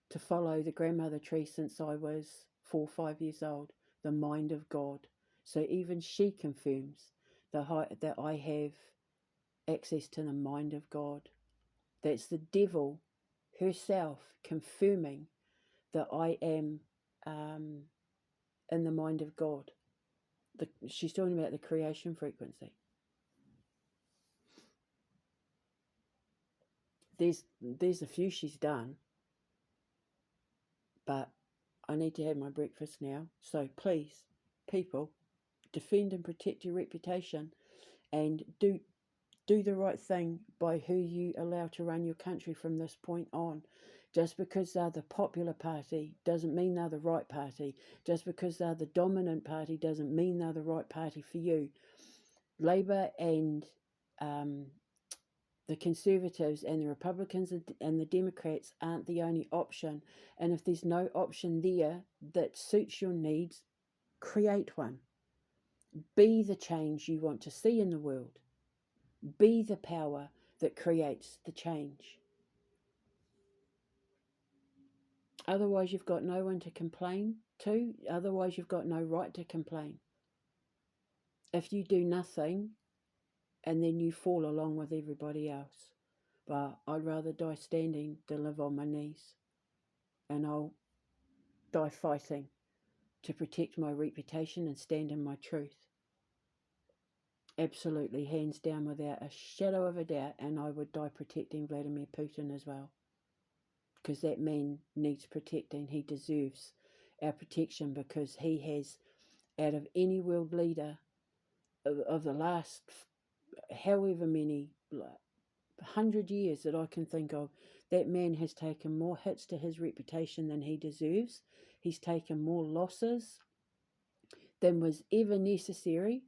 to follow the grandmother tree since I was 4 or 5 years old, the mind of God. So even she confirms that I have access to the mind of God. That's the devil herself confirming that I am in the mind of God. She's talking about the creation frequency. There's a few she's done, but I need to have my breakfast now. So please, people, defend and protect your reputation, and do the right thing by who you allow to run your country from this point on. Just because they're the popular party doesn't mean they're the right party. Just because they're the dominant party doesn't mean they're the right party for you. Labour and the Conservatives and the Republicans and the Democrats aren't the only option. And if there's no option there that suits your needs, create one. Be the change you want to see in the world. Be the power that creates the change. Otherwise, you've got no one to complain to. Otherwise, you've got no right to complain. If you do nothing, and then you fall along with everybody else. But I'd rather die standing than live on my knees. And I'll die fighting to protect my reputation and stand in my truth. Absolutely, hands down, without a shadow of a doubt. And I would die protecting Vladimir Putin as well. Because that man needs protecting. He deserves our protection, because he has, out of any world leader of the last however many, like, 100 years that I can think of, that man has taken more hits to his reputation than he deserves. He's taken more losses than was ever necessary,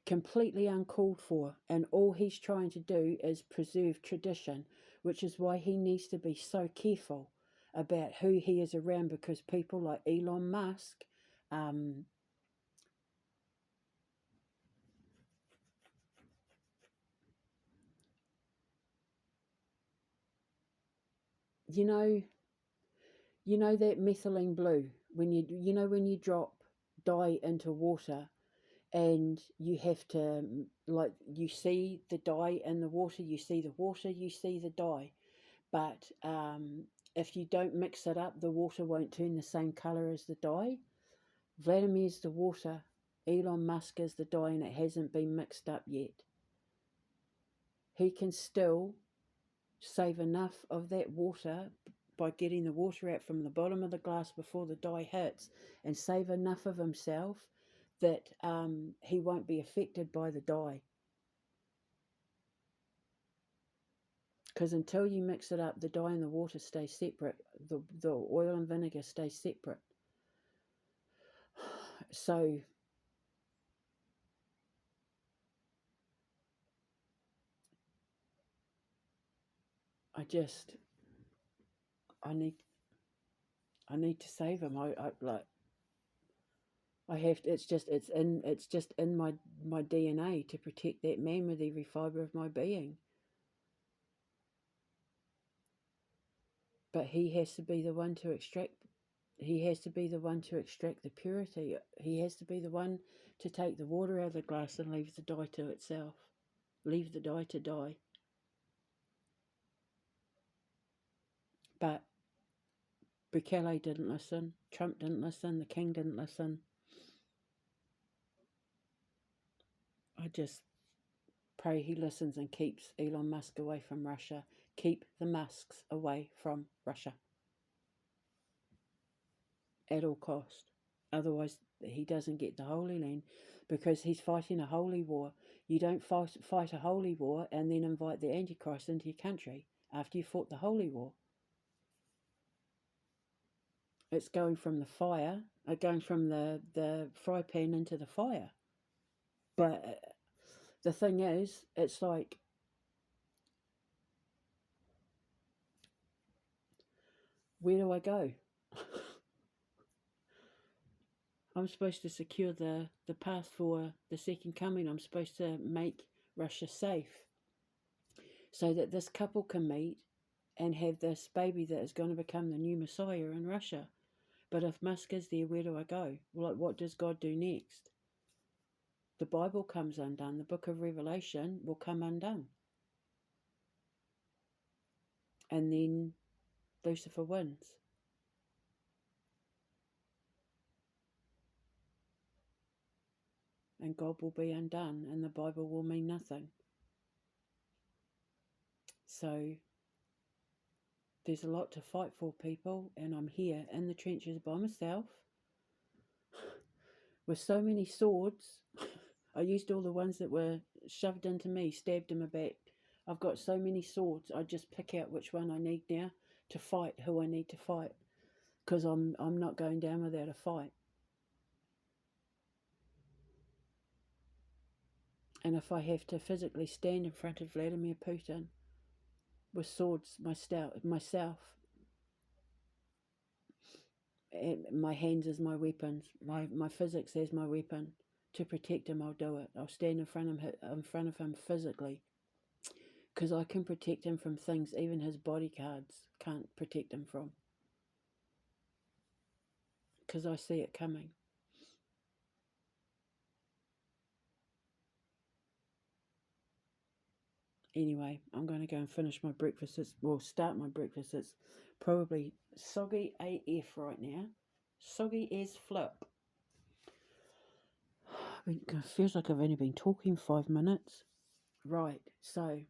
completely uncalled for, and all he's trying to do is preserve tradition, which is why he needs to be so careful about who he is around, because people like Elon Musk, um, you know, that methylene blue, when when you drop dye into water, and you have to, like, you see the dye in the water, you see the water, you see the dye, but if you don't mix it up, the water won't turn the same color as the dye. Vladimir's the water, Elon Musk is the dye, and it hasn't been mixed up yet. He can still save enough of that water by getting the water out from the bottom of the glass before the dye hits, and save enough of himself that he won't be affected by the dye. Because until you mix it up, the dye and the water stay separate. The oil and vinegar stay separate. So I need to save him. I have to, it's just in my DNA to protect that man with every fibre of my being. But he has to be the one to extract. He has to be the one to extract the purity. He has to be the one to take the water out of the glass and leave the dye to itself. Leave the dye to die. But Bukele didn't listen. Trump didn't listen. The king didn't listen. I just pray he listens and keeps Elon Musk away from Russia. Keep the Musks away from Russia at all cost. Otherwise, he doesn't get the Holy Land, because he's fighting a holy war. You don't fight a holy war and then invite the Antichrist into your country after you fought the holy war. It's going from the fire, going from the fry pan into the fire. But the thing is, it's like, where do I go? I'm supposed to secure the path for the second coming. I'm supposed to make Russia safe so that this couple can meet and have this baby that is going to become the new Messiah in Russia. But if Musk is there, where do I go? Well, like, what does God do next? The Bible comes undone. The book of Revelation will come undone. And then Lucifer wins. And God will be undone, and the Bible will mean nothing. So there's a lot to fight for, people, and I'm here in the trenches by myself with so many swords. I used all the ones that were shoved into me, stabbed in my back. I've got so many swords. I just pick out which one I need now to fight who I need to fight, because I'm not going down without a fight. And if I have to physically stand in front of Vladimir Putin with swords myself, my hands as my weapons, my physics as my weapon, to protect him, I'll do it. I'll stand in front of him physically, because I can protect him from things even his bodyguards can't protect him from, because I see it coming. Anyway, I'm going to go and finish my breakfast. Start my breakfast. It's probably soggy AF right now. Soggy as flip. It feels like I've only been talking 5 minutes. Right, so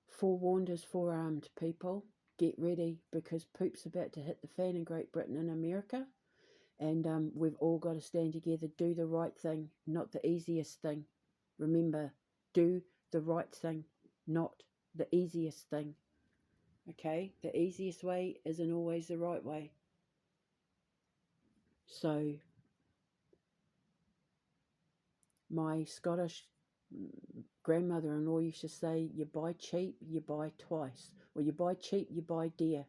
forewarned is forearmed, people. get ready, because poop's about to hit the fan in Great Britain and America. And we've all got to stand together, do the right thing, not the easiest thing. Remember, do the right thing, not the easiest thing. Okay? The easiest way isn't always the right way. So, my Scottish grandmother-in-law used to say, you buy cheap, you buy twice. Or you buy cheap, you buy dear.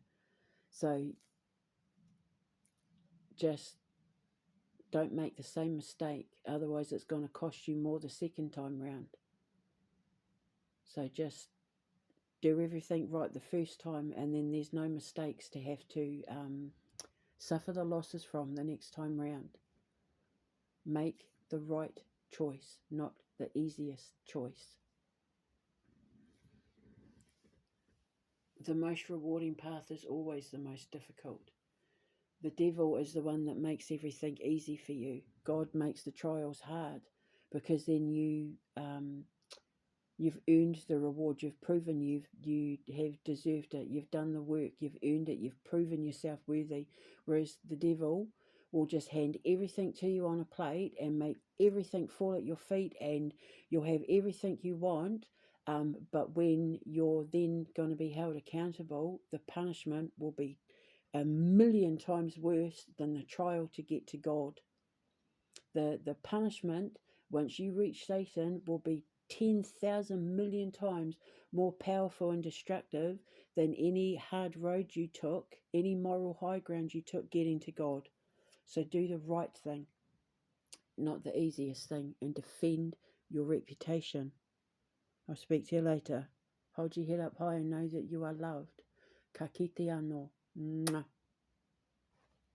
So, just don't make the same mistake. Otherwise, it's going to cost you more the second time round. So, just do everything right the first time, and then there's no mistakes to have to suffer the losses from the next time round. Make the right choice, not the easiest choice. The most rewarding path is always the most difficult. The devil is the one that makes everything easy for you. God makes the trials hard, because then you've earned the reward. You've proven you have deserved it. You've done the work. You've earned it. You've proven yourself worthy. Whereas the devil will just hand everything to you on a plate and make everything fall at your feet, and you'll have everything you want. But when you're then going to be held accountable, the punishment will be 1,000,000 times worse than the trial to get to God. The punishment, once you reach Satan, will be 10,000 million times more powerful and destructive than any hard road you took, any moral high ground you took getting to God. So do the right thing, not the easiest thing, and defend your reputation. I'll speak to you later. Hold your head up high and know that you are loved. Ka kite anō. Mwah.